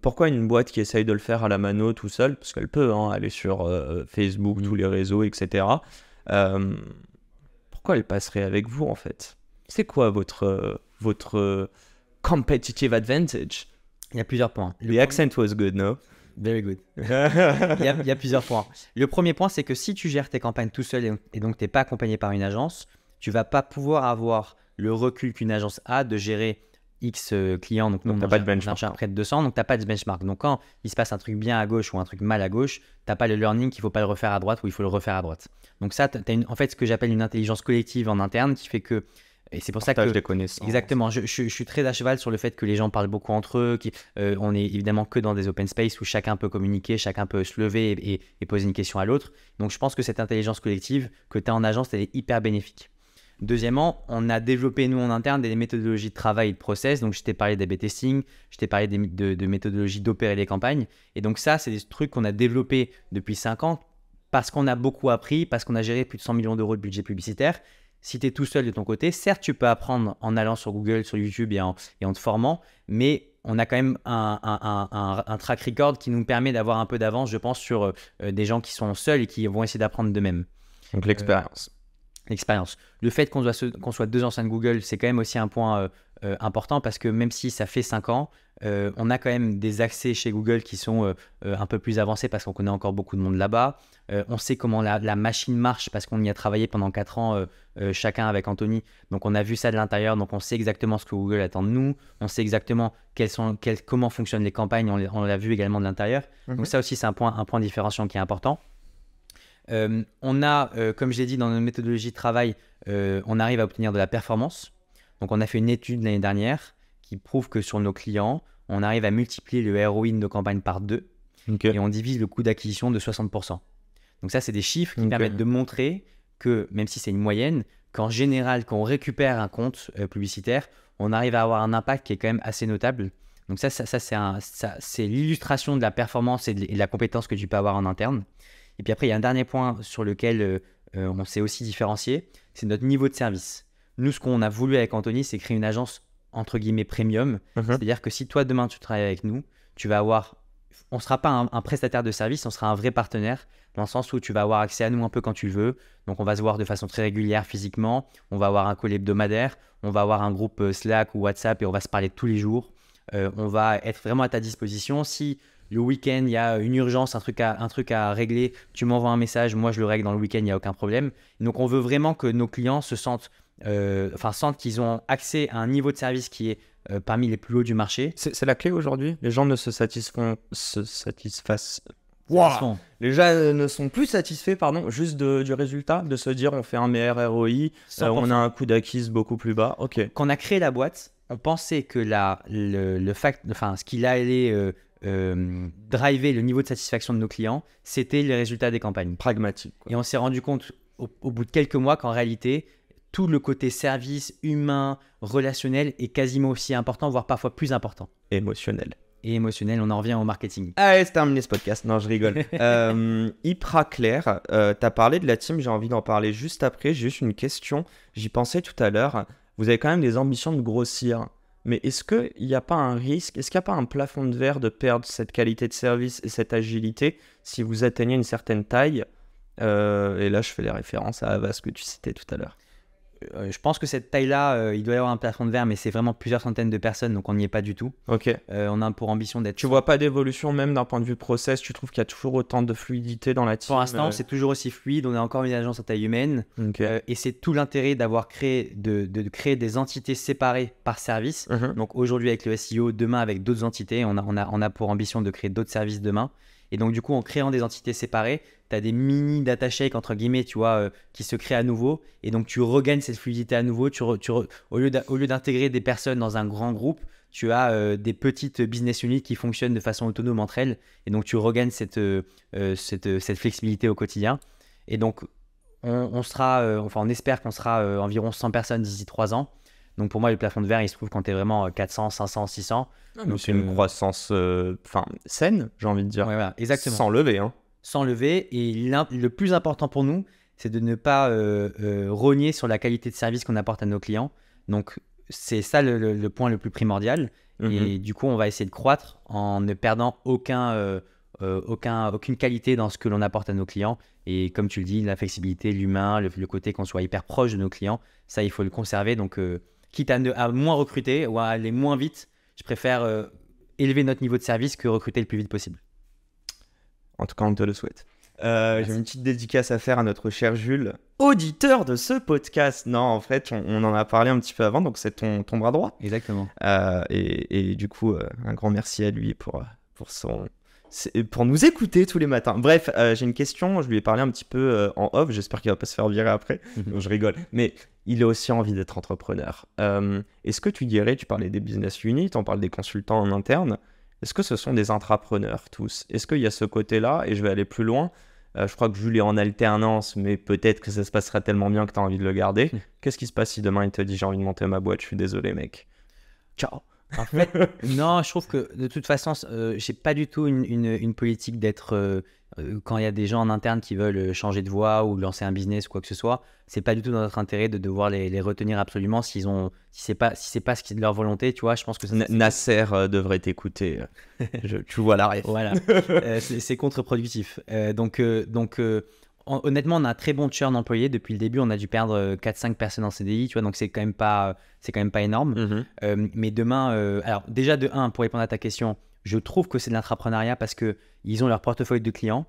pourquoi une boîte qui essaye de le faire à la mano tout seul, parce qu'elle peut aller sur Facebook, tous les réseaux, etc. Pourquoi elle passerait avec vous, en fait? C'est quoi votre competitive advantage? Il y a plusieurs points. The accent was good, no? Very good. Il y a plusieurs points. Le premier point, c'est que si tu gères tes campagnes tout seul et donc tu n'es pas accompagné par une agence, tu vas pas pouvoir avoir le recul qu'une agence a de gérer X clients. Donc, tu n'as pas de benchmark. Près de 200, donc tu n'as pas de benchmark. Donc, quand il se passe un truc bien à gauche ou un truc mal à gauche, tu n'as pas le learning qu'il ne faut pas le refaire à droite ou il faut le refaire à droite. Donc, ça, tu as en fait ce que j'appelle une intelligence collective en interne qui fait que. Et c'est pour ça que. Des connaissances. Exactement. Je suis très à cheval sur le fait que les gens parlent beaucoup entre eux. On est évidemment que dans des open space où chacun peut communiquer, chacun peut se lever et poser une question à l'autre. Donc, je pense que cette intelligence collective que tu as en agence, elle est hyper bénéfique. Deuxièmement, on a développé, nous, en interne, des méthodologies de travail et de process. Donc, je t'ai parlé d'A/B testing, je t'ai parlé de méthodologies d'opérer les campagnes. Et donc, ça, c'est des trucs qu'on a développés depuis 5 ans parce qu'on a beaucoup appris, parce qu'on a géré plus de 100 millions d'euros de budget publicitaire. Si tu es tout seul de ton côté, certes, tu peux apprendre en allant sur Google, sur YouTube et en te formant, mais on a quand même un track record qui nous permet d'avoir un peu d'avance, je pense, sur des gens qui sont seuls et qui vont essayer d'apprendre d'eux-mêmes. Donc, l'expérience. L'expérience. Le fait qu'on soit 2 ans au sein de Google, c'est quand même aussi un point important parce que même si ça fait 5 ans, on a quand même des accès chez Google qui sont un peu plus avancés parce qu'on connaît encore beaucoup de monde là-bas. On sait comment la machine marche parce qu'on y a travaillé pendant 4 ans chacun avec Anthony. Donc on a vu ça de l'intérieur, donc on sait exactement ce que Google attend de nous. On sait exactement comment fonctionnent les campagnes, on l'a vu également de l'intérieur. Donc ça aussi c'est un point différenciant qui est important. On a, comme je l'ai dit dans notre méthodologie de travail, on arrive à obtenir de la performance. Donc on a fait une étude l'année dernière qui prouve que sur nos clients, on arrive à multiplier le ROI de nos campagnes par 2 et on divise le coût d'acquisition de 60%. Donc ça, c'est des chiffres qui permettent de montrer que, même si c'est une moyenne, qu'en général, quand on récupère un compte publicitaire, on arrive à avoir un impact qui est quand même assez notable. Donc ça c'est l'illustration de la performance et de la compétence que tu peux avoir en interne. Et puis après, il y a un dernier point sur lequel on s'est aussi différencié, c'est notre niveau de service. Nous, ce qu'on a voulu avec Anthony, c'est créer une agence entre guillemets premium. C'est-à-dire que si toi, demain, tu travailles avec nous, tu vas avoir... On ne sera pas un prestataire de service, on sera un vrai partenaire, dans le sens où tu vas avoir accès à nous un peu quand tu veux. Donc, on va se voir de façon très régulière physiquement, on va avoir un call hebdomadaire, on va avoir un groupe Slack ou WhatsApp et on va se parler tous les jours. On va être vraiment à ta disposition. Si le week-end, il y a une urgence, un truc à régler, tu m'envoies un message, moi je le règle dans le week-end, il n'y a aucun problème. Donc, on veut vraiment que nos clients se sentent qu'ils ont accès à un niveau de service qui est parmi les plus hauts du marché. C'est la clé aujourd'hui. Les gens ne se satisfassent. Wow. Les gens ne sont plus satisfaits, juste du résultat, de se dire on fait un meilleur ROI, on a un coût d'acquise beaucoup plus bas. Ok. Quand on a créé la boîte, on pensait que ce qu'il allait driver le niveau de satisfaction de nos clients, c'était les résultats des campagnes. Pragmatique. Et on s'est rendu compte au bout de quelques mois qu'en réalité, tout le côté service, humain, relationnel est quasiment aussi important, voire parfois plus important. Émotionnel. Et émotionnel, on en revient au marketing. Allez, c'est terminé ce podcast. Non, je rigole. Hyper clair. T'as parlé de la team, j'ai envie d'en parler juste après. J'ai juste une question. J'y pensais tout à l'heure. Vous avez quand même des ambitions de grossir. Mais est-ce qu'il n'y a pas un risque, est-ce qu'il n'y a pas un plafond de verre de perdre cette qualité de service et cette agilité si vous atteignez une certaine taille et là, je fais les références à Avast que tu citais tout à l'heure. Je pense que cette taille-là, il doit y avoir un plafond de verre, mais c'est vraiment plusieurs centaines de personnes, donc on n'y est pas du tout. Ok. On a pour ambition d'être... Tu vois pas d'évolution même d'un point de vue process? Tu trouves qu'il y a toujours autant de fluidité dans la team? Pour l'instant, c'est toujours aussi fluide. On est encore une agence à taille humaine. Okay. Et c'est tout l'intérêt d'avoir créé, de créer des entités séparées par service. Donc aujourd'hui avec le SEO, demain avec d'autres entités. On a pour ambition de créer d'autres services demain. Et donc, du coup, en créant des entités séparées, tu as des mini data shakes, entre guillemets, tu vois, qui se créent à nouveau. Et donc, tu regagnes cette fluidité à nouveau. Au lieu d'intégrer des personnes dans un grand groupe, tu as des petites business units qui fonctionnent de façon autonome entre elles. Et donc, tu regagnes cette flexibilité au quotidien. Et donc, on espère qu'on sera environ 100 personnes d'ici 3 ans. Donc, pour moi, le plafond de verre, il se trouve quand tu es vraiment 400, 500, 600. Donc c'est une croissance saine, j'ai envie de dire. Ouais, voilà, exactement. Sans lever. Sans lever. Et le plus important pour nous, c'est de ne pas rogner sur la qualité de service qu'on apporte à nos clients. Donc, c'est ça le point le plus primordial. Et du coup, on va essayer de croître en ne perdant aucune qualité dans ce que l'on apporte à nos clients. Et comme tu le dis, la flexibilité, l'humain, le côté qu'on soit hyper proche de nos clients, ça, il faut le conserver. Donc, quitte à moins recruter ou à aller moins vite, je préfère élever notre niveau de service que recruter le plus vite possible. En tout cas, on te le souhaite. J'ai une petite dédicace à faire à notre cher Jules, auditeur de ce podcast. Non, en fait, on en a parlé un petit peu avant, donc c'est ton bras droit. Exactement. Et du coup, un grand merci à lui pour nous écouter tous les matins. Bref, j'ai une question, je lui ai parlé un petit peu en off, j'espère qu'il va pas se faire virer après. Donc, je rigole, mais il a aussi envie d'être entrepreneur. Est-ce que tu dirais, tu parlais des business units, on parle des consultants en interne, est-ce que ce sont des intrapreneurs tous? Est-ce qu'il y a ce côté-là? Et je vais aller plus loin. Je crois que Jules est en alternance, mais peut-être que ça se passera tellement bien que tu as envie de le garder. Qu'est-ce qui se passe si demain il te dit j'ai envie de monter ma boîte? Je suis désolé mec. Ciao. En fait, non, je trouve que de toute façon, j'ai pas du tout une politique d'être quand il y a des gens en interne qui veulent changer de voie ou lancer un business ou quoi que ce soit. C'est pas du tout dans notre intérêt de devoir les retenir absolument si c'est pas ce qui est de leur volonté, tu vois. Je pense que Nasser devrait t'écouter. Tu vois la ref. Voilà, c'est contre-productif. Honnêtement, on a un très bon churn employé. Depuis le début, on a dû perdre 4-5 personnes en CDI, tu vois, donc c'est quand même pas énorme. Mais demain, alors déjà de 1, pour répondre à ta question, je trouve que c'est de l'intrapreneuriat parce qu'ils ont leur portefeuille de clients,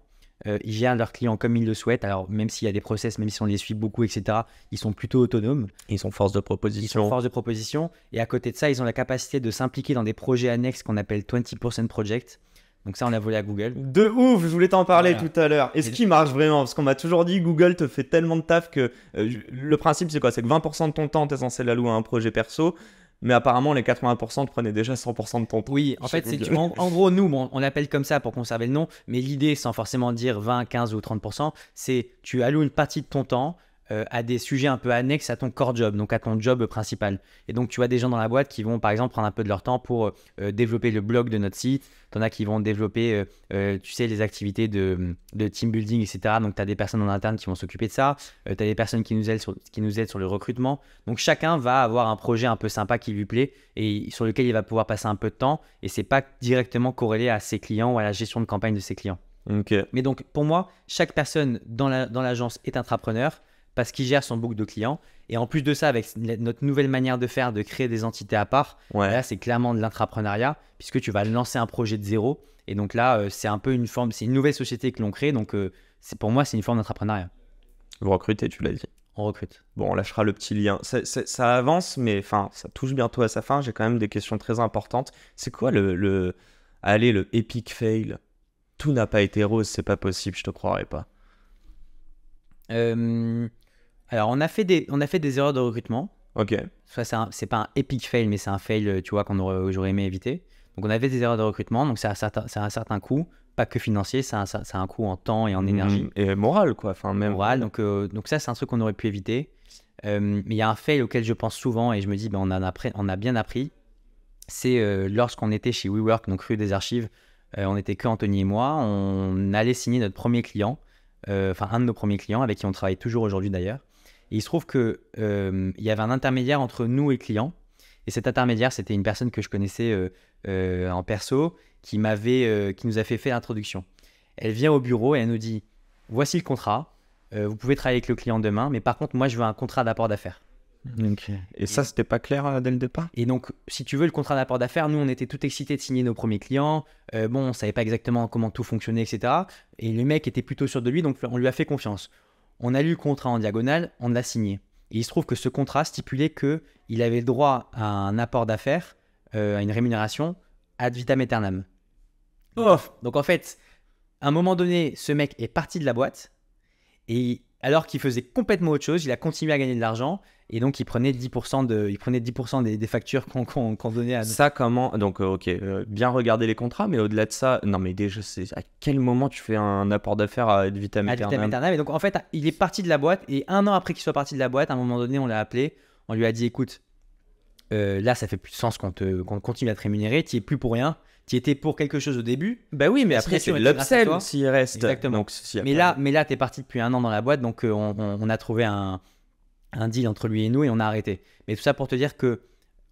ils gèrent leurs clients comme ils le souhaitent. Alors même s'il y a des process, même si on les suit beaucoup, etc., ils sont plutôt autonomes. Ils sont force de proposition. Et à côté de ça, ils ont la capacité de s'impliquer dans des projets annexes qu'on appelle 20% project. Donc ça, on l'a volé à Google. De ouf, je voulais t'en parler tout à l'heure. Est-ce qu'il marche vraiment? Parce qu'on m'a toujours dit, Google te fait tellement de taf que le principe, c'est quoi? C'est que 20% de ton temps, t'es censé l'allouer à un projet perso. Mais apparemment, les 80% te prenaient déjà 100% de ton temps. Oui, en fait, en gros, nous, on l'appelle comme ça pour conserver le nom. Mais l'idée, sans forcément dire 20, 15 ou 30%, c'est tu alloues une partie de ton temps à des sujets un peu annexes à ton core job, donc à ton job principal. Et donc, tu as des gens dans la boîte qui vont, par exemple, prendre un peu de leur temps pour développer le blog de notre site. Tu en as qui vont développer, tu sais, les activités de team building, etc. Donc, tu as des personnes en interne qui vont s'occuper de ça. Tu as des personnes qui nous aident sur le recrutement. Donc, chacun va avoir un projet un peu sympa qui lui plaît et sur lequel il va pouvoir passer un peu de temps. Et c'est pas directement corrélé à ses clients ou à la gestion de campagne de ses clients. Okay. Mais donc, pour moi, chaque personne dans l'agence est intrapreneur parce qu'il gère son book de clients. Et en plus de ça, avec notre nouvelle manière de faire, de créer des entités à part, là, c'est clairement de l'intrapreneuriat puisque tu vas lancer un projet de zéro. Et donc là, c'est un peu c'est une nouvelle société que l'on crée. Donc, pour moi, c'est une forme d'entrepreneuriat. Vous recrutez, tu l'as dit. on recrute. Bon, on lâchera le petit lien. Ça avance, mais enfin, ça touche bientôt à sa fin. J'ai quand même des questions très importantes. C'est quoi allez, le epic fail? Tout n'a pas été rose, c'est pas possible, je te croirais pas. Alors, on a fait des erreurs de recrutement. Ok. C'est pas un epic fail, mais c'est un fail, tu vois, j'aurais aimé éviter. Donc, on avait des erreurs de recrutement, donc c'est un certain coût, pas que financier, c'est un coût en temps et en énergie. Et moral, quoi. Enfin, même. Moral, donc ça, c'est un truc qu'on aurait pu éviter. Mais il y a un fail auquel je pense souvent et je me dis, on a bien appris. C'est lorsqu'on était chez WeWork, donc rue des Archives, on était que Anthony et moi, on allait signer notre premier client, un de nos premiers clients avec qui on travaille toujours aujourd'hui d'ailleurs. Et il se trouve qu'il y avait un intermédiaire entre nous et le client. Et cet intermédiaire, c'était une personne que je connaissais en perso qui nous a fait l'introduction. Elle vient au bureau et elle nous dit « Voici le contrat, vous pouvez travailler avec le client demain, mais par contre, moi, je veux un contrat d'apport d'affaires. » Okay. Et ça, c'était pas clair dès le départ? Et donc, si tu veux, le contrat d'apport d'affaires, nous, on était tout excités de signer nos premiers clients. On savait pas exactement comment tout fonctionnait, etc. Et le mec était plutôt sûr de lui, donc on lui a fait confiance. On a lu le contrat en diagonale, on l'a signé. Et il se trouve que ce contrat stipulait qu'il avait le droit à un apport d'affaires, à une rémunération ad vitam aeternam. Oh. Donc en fait, à un moment donné, ce mec est parti de la boîte et alors qu'il faisait complètement autre chose, il a continué à gagner de l'argent et donc il prenait 10% des factures qu'on donnait à nous. Ça, comment? Donc, ok, bien regarder les contrats, mais au-delà de ça, non, mais déjà, c'est à quel moment tu fais un apport d'affaires à ad vitam aeternam? Et donc en fait, il est parti de la boîte et 1 an après qu'il soit parti de la boîte, à un moment donné, on l'a appelé, on lui a dit écoute, là, ça fait plus de sens qu'on continue à te rémunérer, tu n'y es plus pour rien. Tu étais pour quelque chose au début. Bah oui, mais après, c'est l'upsell s'il reste. Exactement. Donc, mais là, tu es parti depuis 1 an dans la boîte, donc on a trouvé un deal entre lui et nous et on a arrêté. Mais tout ça pour te dire que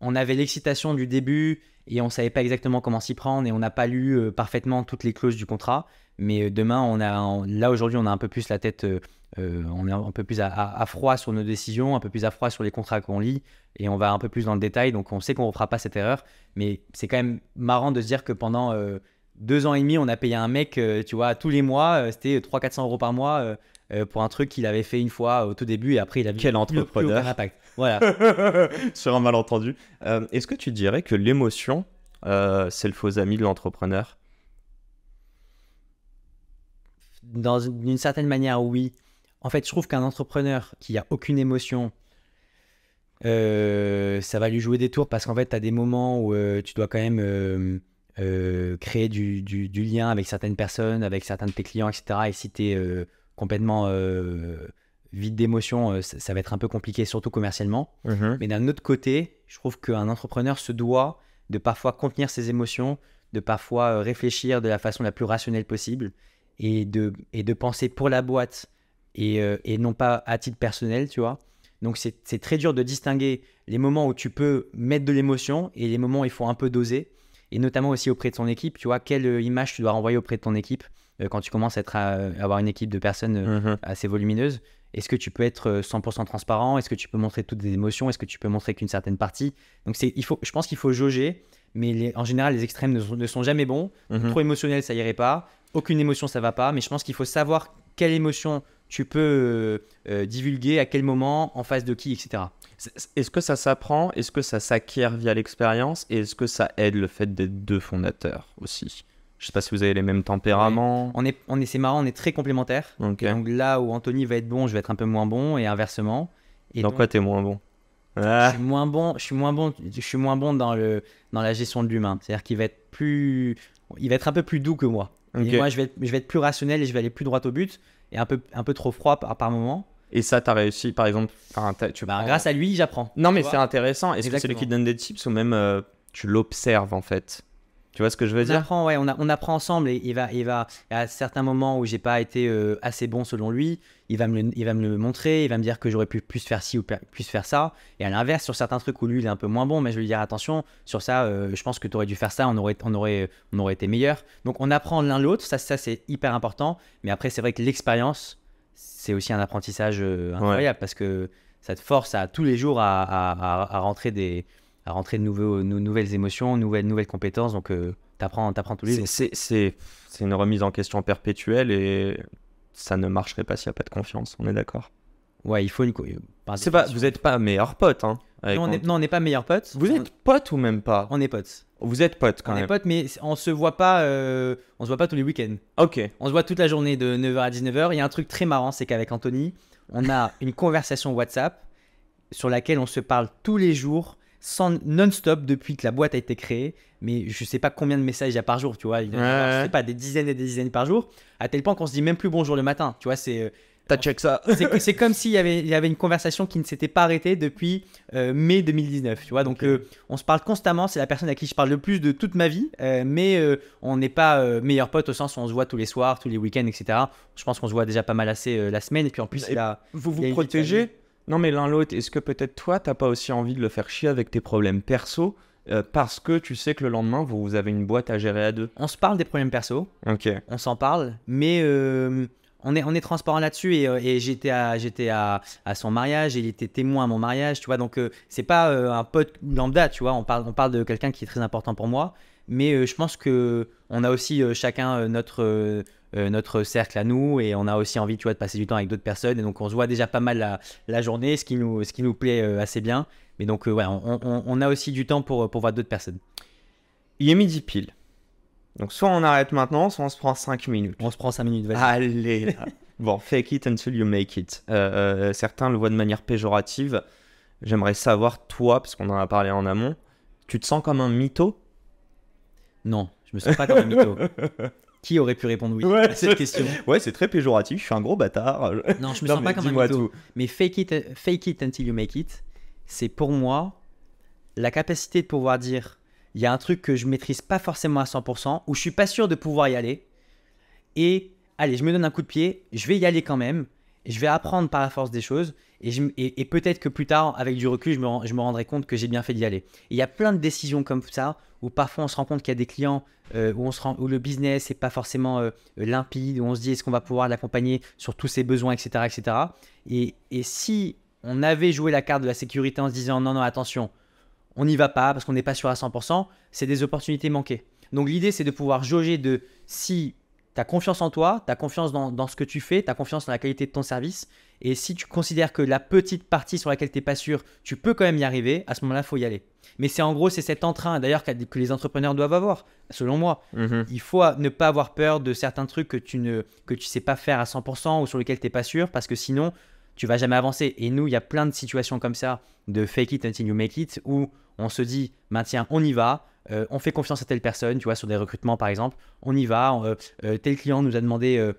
on avait l'excitation du début et on savait pas exactement comment s'y prendre et on n'a pas lu parfaitement toutes les clauses du contrat. Mais demain, là aujourd'hui, on a un peu plus la tête, on est un peu plus à froid sur nos décisions, un peu plus à froid sur les contrats qu'on lit et on va un peu plus dans le détail. Donc on sait qu'on ne refera pas cette erreur. Mais c'est quand même marrant de se dire que pendant 2 ans et demi, on a payé un mec, tu vois, tous les mois, c'était 300-400 € par mois pour un truc qu'il avait fait une fois au tout début et après il a vu quel entrepreneur plus aucun impact. Voilà. Sur un malentendu. Est-ce que tu dirais que l'émotion, c'est le faux ami de l'entrepreneur? D'une certaine manière, oui. En fait, je trouve qu'un entrepreneur qui a aucune émotion, ça va lui jouer des tours parce qu'en fait, tu as des moments où tu dois quand même créer du lien avec certaines personnes, avec certains de tes clients, etc. Et si tu es complètement vide d'émotion, ça va être un peu compliqué, surtout commercialement. Mais d'un autre côté, je trouve qu'un entrepreneur se doit de parfois contenir ses émotions, de parfois réfléchir de la façon la plus rationnelle possible et de penser pour la boîte et non pas à titre personnel, tu vois. Donc c'est très dur de distinguer les moments où tu peux mettre de l'émotion et les moments où il faut un peu doser, et notamment aussi auprès de ton équipe, tu vois, quelle image tu dois renvoyer auprès de ton équipe quand tu commences à avoir une équipe de personnes assez volumineuse. Est-ce que tu peux être 100% transparent? Est-ce que tu peux montrer toutes tes émotions? Est-ce que tu peux montrer qu'une certaine partie? Donc je pense qu'il faut jauger, mais en général, les extrêmes ne sont jamais bons. Trop émotionnel, ça irait pas. Aucune émotion, ça va pas. Mais je pense qu'il faut savoir quelle émotion tu peux divulguer, à quel moment, en face de qui, etc. Est-ce que ça s'apprend? Est-ce que ça s'acquiert via l'expérience? Et est-ce que ça aide le fait d'être 2 fondateurs aussi? Je sais pas si vous avez les mêmes tempéraments. Ouais. C'est marrant, on est très complémentaires. Okay. Donc là où Anthony va être bon, je vais être un peu moins bon et inversement. Et dans quoi t'es moins bon? Je suis moins bon dans la gestion de l'humain. C'est-à-dire qu'il va être un peu plus doux que moi. Okay. Et moi, je vais être plus rationnel et je vais aller plus droit au but et un peu trop froid par moment. Et ça, t'as réussi, par exemple, grâce à lui, j'apprends. Non, mais c'est intéressant. Est-ce que c'est lui qui te donne des tips ou même tu l'observes en fait? Tu vois ce que je veux dire? On apprend ensemble et il va à certains moments où j'ai pas été assez bon selon lui, il va me le montrer, il va me dire que j'aurais pu plus faire ci ou plus faire ça. Et à l'inverse, sur certains trucs où lui il est un peu moins bon, mais je vais lui dire attention, sur ça, je pense que tu aurais dû faire ça, on aurait été meilleur. Donc on apprend l'un l'autre, ça c'est hyper important. Mais après, c'est vrai que l'expérience, c'est aussi un apprentissage incroyable parce que ça te force à tous les jours à rentrer de nouvelles émotions, nouvelles compétences. Donc, t'apprends tous les jours. C'est une remise en question perpétuelle et ça ne marcherait pas s'il n'y a pas de confiance. On est d'accord? Ouais, il faut une. Par C'est pas, définition. vous êtes pas meilleurs potes, hein. avec Non, Anthony. on n'est pas meilleurs potes. Vous êtes potes ou même pas? On est potes. Vous êtes potes quand On est même. potes, mais on se voit pas. On se voit pas tous les week-ends. Ok. On se voit toute la journée de 9h à 19h. Il y a un truc très marrant, c'est qu'avec Anthony, on a une conversation WhatsApp sur laquelle on se parle tous les jours, non-stop depuis que la boîte a été créée. Mais je sais pas combien de messages il y a par jour, tu vois. Il y a, je sais pas, des dizaines et des dizaines par jour, à tel point qu'on se dit même plus bonjour le matin. Tu vois, T'as check ça. c'est comme s'il y avait une conversation qui ne s'était pas arrêtée depuis mai 2019, tu vois. Donc on se parle constamment, c'est la personne à qui je parle le plus de toute ma vie, mais on n'est pas meilleurs potes au sens où on se voit tous les soirs, tous les week-ends, etc. Je pense qu'on se voit déjà pas mal assez la semaine, et puis en plus Vous il y a vous une protégez? petite Non, mais l'un l'autre, est-ce que peut-être toi, t'as pas aussi envie de le faire chier avec tes problèmes perso parce que tu sais que le lendemain, vous avez une boîte à gérer à deux? on se parle des problèmes perso, Ok. on s'en parle, mais on est transparent là-dessus et j'étais à son mariage et il était témoin à mon mariage, tu vois. Donc c'est pas un pote lambda, tu vois. On parle de quelqu'un qui est très important pour moi, mais je pense que on a aussi chacun notre cercle à nous et on a aussi envie, tu vois, de passer du temps avec d'autres personnes et donc on se voit déjà pas mal la journée, ce qui nous plaît assez bien. Mais donc ouais, on a aussi du temps pour voir d'autres personnes. Il est midi pile. Donc soit on arrête maintenant, soit on se prend 5 minutes. On se prend 5 minutes, vas-y. Allez là. Bon, fake it until you make it. Certains le voient de manière péjorative. J'aimerais savoir, toi, parce qu'on en a parlé en amont, tu te sens comme un mytho? Non, je me sens pas comme un mytho. Qui aurait pu répondre oui à cette question? Ouais, c'est très péjoratif, je suis un gros bâtard. Non, je me Non, sens mais pas comme un dis-moi mytho. tout. Mais fake it until you make it, c'est pour moi la capacité de pouvoir dire il y a un truc que je maîtrise pas forcément à 100%, où je suis pas sûr de pouvoir y aller. Et allez, je me donne un coup de pied, je vais y aller quand même, et je vais apprendre par la force des choses. Et peut-être que plus tard, avec du recul, je me rendrai compte que j'ai bien fait d'y aller. Et il y a plein de décisions comme ça, où parfois on se rend compte qu'il y a des clients où le business n'est pas forcément limpide, où on se dit est-ce qu'on va pouvoir l'accompagner sur tous ses besoins, etc. etc. Et si on avait joué la carte de la sécurité en se disant non, attention, on n'y va pas parce qu'on n'est pas sûr à 100%, c'est des opportunités manquées. Donc l'idée, c'est de pouvoir jauger de si tu as confiance en toi, tu as confiance dans ce que tu fais, tu as confiance dans la qualité de ton service. Et si tu considères que la petite partie sur laquelle tu n'es pas sûr, tu peux quand même y arriver, à ce moment-là, il faut y aller. Mais c'est cet entrain, d'ailleurs, que les entrepreneurs doivent avoir, selon moi. Il faut ne pas avoir peur de certains trucs que tu sais pas faire à 100% ou sur lesquels tu n'es pas sûr, parce que sinon, tu vas jamais avancer. Et nous, il y a plein de situations comme ça, de fake it until you make it, où on se dit, tiens, on y va. On fait confiance à telle personne, tu vois, sur des recrutements par exemple, on y va, tel client nous a demandé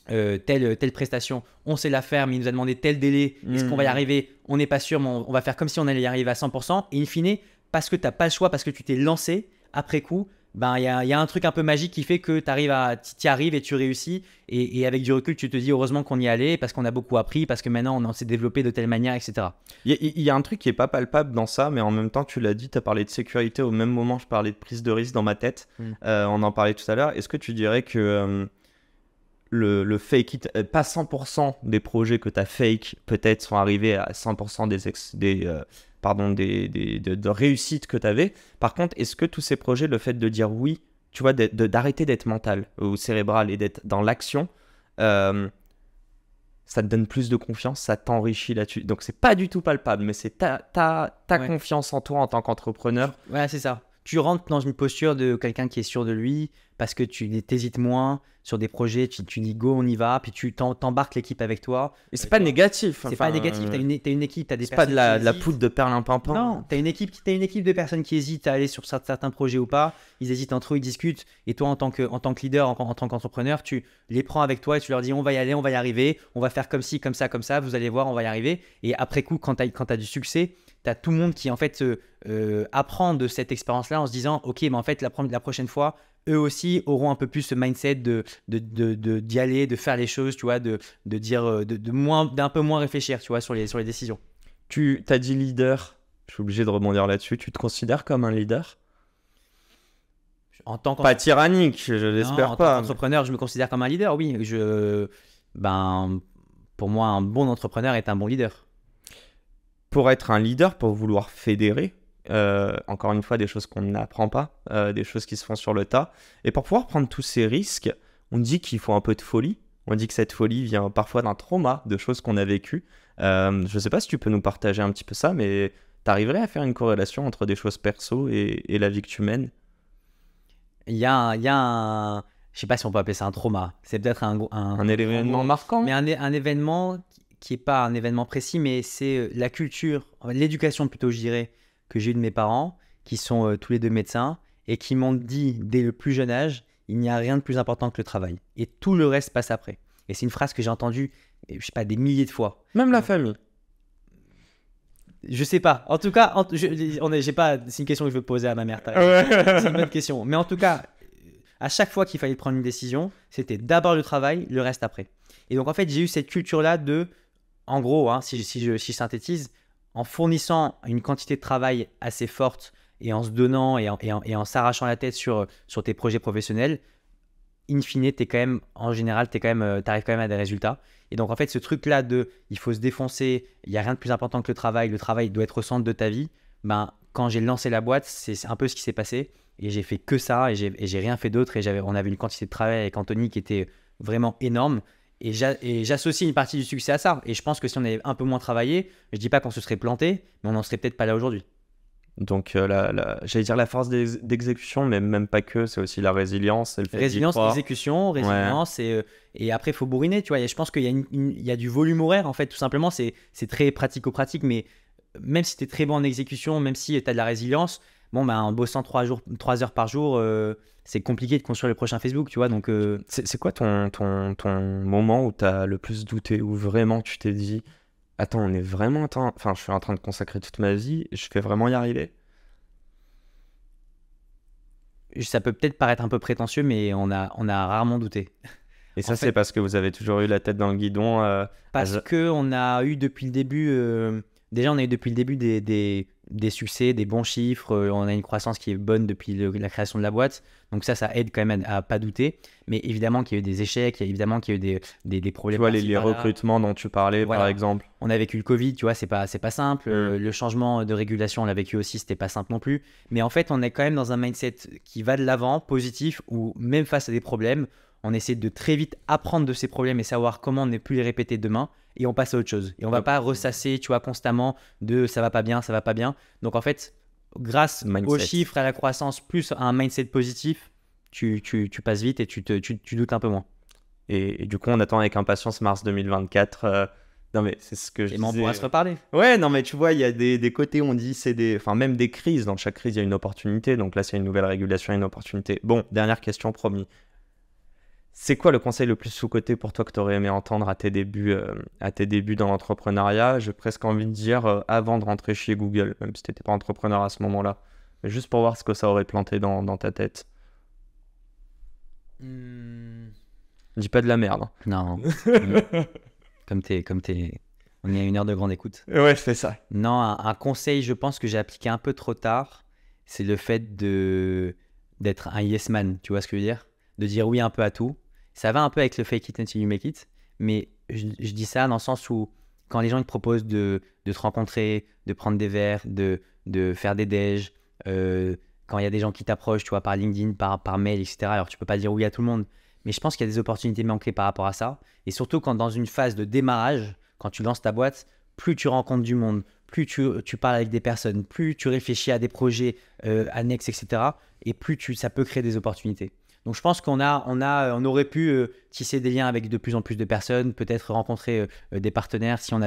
telle prestation, on sait la faire, mais il nous a demandé tel délai, est-ce qu'on va y arriver? On n'est pas sûr, mais on va faire comme si on allait y arriver à 100%, et in fine, parce que tu n'as pas le choix, parce que tu t'es lancé, après coup, il y a un truc un peu magique qui fait que tu y arrives et tu réussis, et avec du recul, tu te dis heureusement qu'on y allait, parce qu'on a beaucoup appris, parce que maintenant on s'est développé de telle manière, etc. Il y a un truc qui est pas palpable dans ça, mais en même temps, tu l'as dit, tu as parlé de sécurité, au même moment, je parlais de prise de risque dans ma tête. On en parlait tout à l'heure. Est-ce que tu dirais que le fake it, pas 100% des projets que tu as fake, peut-être sont arrivés à 100% de réussite que tu avais. Par contre, est-ce que tous ces projets, le fait de dire oui, tu vois, d'arrêter d'être mental ou cérébral et d'être dans l'action, ça te donne plus de confiance, ça t'enrichit là-dessus. Donc, c'est pas du tout palpable, mais c'est ta confiance en toi en tant qu'entrepreneur. Ouais, c'est ça. Tu rentres dans une posture de quelqu'un qui est sûr de lui parce que tu t'hésites moins sur des projets, tu dis go, on y va, puis tu t'embarques l'équipe avec toi. Et c'est pas négatif. C'est pas négatif, t'as une équipe, t'as des c'est personnes pas de la poudre de perlimpinpin. Non, t'as une équipe de personnes qui hésitent à aller sur certains projets ou pas. Ils hésitent entre eux, ils discutent. Et toi, en tant que leader, en tant qu'entrepreneur, tu les prends avec toi et tu leur dis on va y aller, on va y arriver, on va faire comme ci, comme ça, vous allez voir, on va y arriver. Et après coup, quand t'as du succès, t'as tout le monde qui en fait apprend de cette expérience-là en se disant ok, mais en fait la prochaine fois, eux aussi auront un peu plus ce mindset d'y aller, de faire les choses, tu vois, de dire d'un peu moins réfléchir, tu vois, sur les décisions. Tu t'as dit leader, je suis obligé de rebondir là-dessus. Tu te considères comme un leader? Pas tyrannique, je l'espère pas. En tant qu'entrepreneur, je me considère comme un leader, oui. Pour moi, un bon entrepreneur est un bon leader. Pour être un leader, pour vouloir fédérer, encore une fois, des choses qu'on n'apprend pas, des choses qui se font sur le tas. Et pour pouvoir prendre tous ces risques, on dit qu'il faut un peu de folie, On dit que cette folie vient parfois d'un trauma, de choses qu'on a vécues. Je sais pas si tu peux nous partager un petit peu ça, mais t'arriverais à faire une corrélation entre des choses perso et la vie que tu mènes? Il y a un... Je sais pas si on peut appeler ça un trauma. C'est peut-être Un événement marquant. Mais un événement qui est pas un événement précis, mais c'est la culture, l'éducation plutôt, je dirais, que j'ai eu de mes parents, qui sont tous les deux médecins, et qui m'ont dit dès le plus jeune âge, il n'y a rien de plus important que le travail. Et tout le reste passe après. Et c'est une phrase que j'ai entendue, je sais pas, des milliers de fois. Même la famille. Je sais pas. En tout cas, j'ai pas. C'est une question que je veux poser à ma mère. Ouais. C'est une bonne question. Mais en tout cas, à chaque fois qu'il fallait prendre une décision, c'était d'abord le travail, le reste après. Et donc en fait, j'ai eu cette culture-là de, en gros, hein, si je synthétise, en fournissant une quantité de travail assez forte et en se donnant et en s'arrachant la tête sur tes projets professionnels, in fine, en général, t'arrives quand même à des résultats. Et donc, en fait, ce truc-là il faut se défoncer, il n'y a rien de plus important que le travail doit être au centre de ta vie, ben, quand j'ai lancé la boîte, c'est un peu ce qui s'est passé. Et j'ai fait que ça, et j'ai rien fait d'autre. Et on avait une quantité de travail avec Anthony qui était vraiment énorme. Et j'associe une partie du succès à ça. Et je pense que si on avait un peu moins travaillé, je dis pas qu'on se serait planté, mais on n'en serait peut-être pas là aujourd'hui. Donc, j'allais dire la force d'exécution, mais même pas que, c'est aussi la résilience. Résilience, exécution, résilience, ouais. Et après, il faut bourriner, tu vois. Et je pense qu'il y a du volume horaire, en fait, tout simplement. C'est très pratico-pratique, mais même si tu es très bon en exécution, même si tu as de la résilience, bon, ben, en bossant 3 heures par jour, c'est compliqué de construire le prochain Facebook, tu vois. Donc, c'est quoi ton moment où tu as le plus douté, où vraiment tu t'es dit... Attends, je suis en train de consacrer toute ma vie, je vais vraiment y arriver? Ça peut peut-être paraître un peu prétentieux, mais on a rarement douté. Et ça, c'est parce que vous avez toujours eu la tête dans le guidon. Parce qu'on a eu depuis le début... Déjà, on a eu depuis le début des succès, des bons chiffres. On a une croissance qui est bonne depuis la création de la boîte. Donc ça aide quand même à pas douter. Mais évidemment qu'il y a eu des échecs, évidemment qu'il y a eu des problèmes. Tu vois, les recrutements dont tu parlais, voilà. Par exemple. On a vécu le Covid, tu vois, c'est pas simple. Le changement de régulation, on l'a vécu aussi, c'était pas simple non plus. Mais en fait, on est quand même dans un mindset qui va de l'avant, positif, où même face à des problèmes, on essaie de très vite apprendre de ces problèmes et savoir comment ne plus les répéter demain. Et on passe à autre chose. Et on va pas ressasser, tu vois, constamment de ça va pas bien, ça va pas bien. Donc en fait, grâce aux chiffres, à la croissance, plus à un mindset positif, tu passes vite et tu doutes un peu moins. Et du coup, on attend avec impatience mars 2024. Non mais c'est ce que je disais. Et on pourra se reparler. Ouais, non mais tu vois, il y a des côtés où on dit même des crises. Dans chaque crise, il y a une opportunité. Donc là, c'est une nouvelle régulation, une opportunité. Bon, dernière question, promis. C'est quoi le conseil le plus sous-coté pour toi que tu aurais aimé entendre à tes débuts dans l'entrepreneuriat? J'ai presque envie de dire avant de rentrer chez Google, même si tu n'étais pas entrepreneur à ce moment-là. Mais juste pour voir ce que ça aurait planté dans ta tête. Dis pas de la merde. Non. Comme t'es... On est à 1 heure de grande écoute. Ouais, je fais ça. Non, un conseil, je pense que j'ai appliqué un peu trop tard, c'est le fait d'être un yes man. Tu vois ce que je veux dire? De dire oui un peu à tout. Ça va un peu avec le fake it until you make it, mais je dis ça dans le sens où quand les gens te proposent de te rencontrer, de prendre des verres, de faire des déj, quand il y a des gens qui t'approchent, tu vois, par LinkedIn, par mail, etc. Alors tu peux pas dire oui à tout le monde, mais je pense qu'il y a des opportunités manquées par rapport à ça. Et surtout quand dans une phase de démarrage, quand tu lances ta boîte, plus tu rencontres du monde, plus tu parles avec des personnes, plus tu réfléchis à des projets annexes, etc. Et plus ça peut créer des opportunités. Donc je pense qu'on aurait pu tisser des liens avec de plus en plus de personnes, peut-être rencontrer des partenaires si on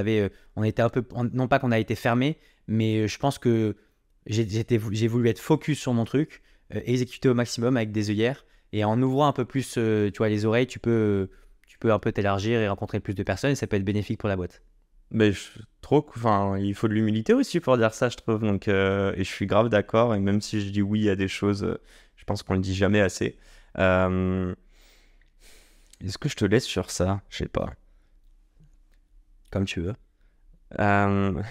était un peu, non pas qu'on a été fermé, mais je pense que j'ai voulu être focus sur mon truc, exécuter au maximum avec des œillères, et en ouvrant un peu plus tu vois, les oreilles, tu peux un peu t'élargir et rencontrer plus de personnes, et ça peut être bénéfique pour la boîte. Mais il faut de l'humilité aussi pour dire ça, je trouve. Donc, et je suis grave d'accord, et même si je dis oui à des choses, je pense qu'on le dit jamais assez. Est-ce que je te laisse sur ça? Je sais pas. Comme tu veux. Allez,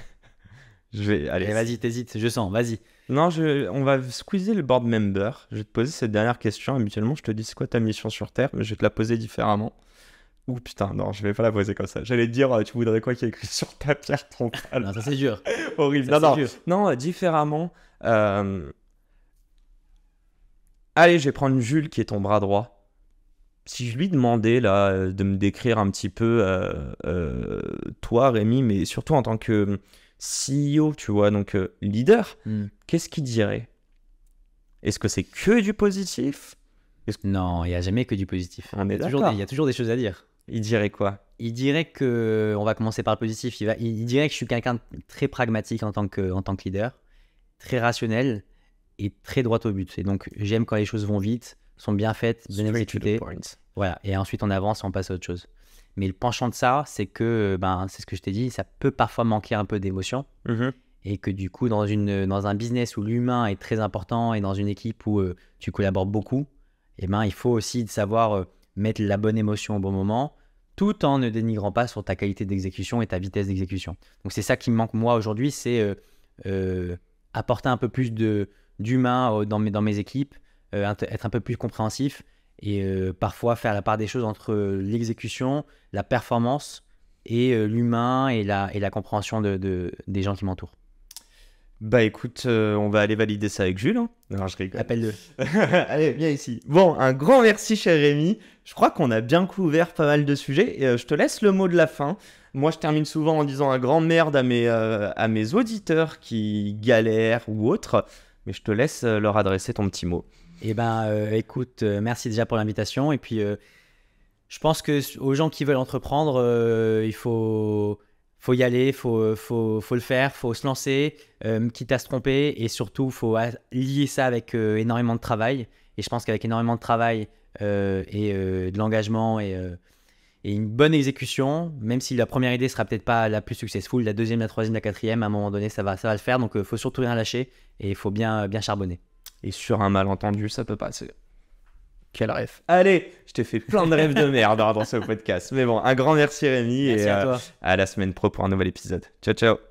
vas-y, t'hésites, je sens, vas-y. Non, on va squeezer le board member. Je vais te poser cette dernière question. Habituellement, je te dis c'est quoi ta mission sur Terre, mais je vais te la poser différemment. Ouh putain, non, je vais pas la poser comme ça. J'allais te dire, tu voudrais quoi qu'il y ait écrit sur ta pierre tombale? Non, ça c'est dur. Horrible. Non, différemment. Allez, je vais prendre Jules qui est ton bras droit. si je lui demandais là de me décrire un petit peu toi, Rémi, mais surtout en tant que CEO, tu vois, donc leader, qu'est-ce qu'il dirait? Est-ce que c'est que du positif? Non, il n'y a jamais que du positif. On est Il d'accord. y a toujours des choses à dire. Il dirait quoi? Il dirait que, on va commencer par le positif, il dirait que je suis quelqu'un de très pragmatique en tant que leader, très rationnel et très droit au but. Et donc, j'aime quand les choses vont vite, sont bien faites, bien exécutées. Voilà. Et ensuite, on avance et on passe à autre chose. Mais le penchant de ça, c'est que, c'est ce que je t'ai dit, ça peut parfois manquer un peu d'émotion. Et que du coup, dans un business où l'humain est très important et dans une équipe où tu collabores beaucoup, il faut aussi savoir mettre la bonne émotion au bon moment, tout en ne dénigrant pas sur ta qualité d'exécution et ta vitesse d'exécution. Donc c'est ça qui me manque moi aujourd'hui, c'est apporter un peu plus d'humain dans mes équipes, être un peu plus compréhensif et parfois faire la part des choses entre l'exécution, la performance et l'humain et la compréhension des gens qui m'entourent. Bah écoute, on va aller valider ça avec Jules. Hein. Non, je rigole. Appelle-le. Allez, viens ici. Bon, un grand merci, cher Rémi. Je crois qu'on a bien couvert pas mal de sujets. Et, je te laisse le mot de la fin. Moi, je termine souvent en disant un grand merde à mes auditeurs qui galèrent ou autres. Mais je te laisse leur adresser ton petit mot. Eh ben, écoute, merci déjà pour l'invitation. Et puis, je pense que aux gens qui veulent entreprendre, il faut y aller, faut le faire, faut se lancer, quitte à se tromper, et surtout faut lier ça avec énormément de travail. Et je pense qu'avec énormément de travail et de l'engagement et une bonne exécution, même si la première idée sera peut-être pas la plus successful, la deuxième, la troisième, la quatrième, à un moment donné ça va le faire. Donc faut surtout rien lâcher et il faut bien charbonner. Et sur un malentendu, ça peut passer. Quel rêve. Allez, je t'ai fait plein de rêves de merde dans ce podcast. Mais bon, un grand merci Rémi. Merci et à toi. à la semaine pro pour un nouvel épisode. Ciao, ciao.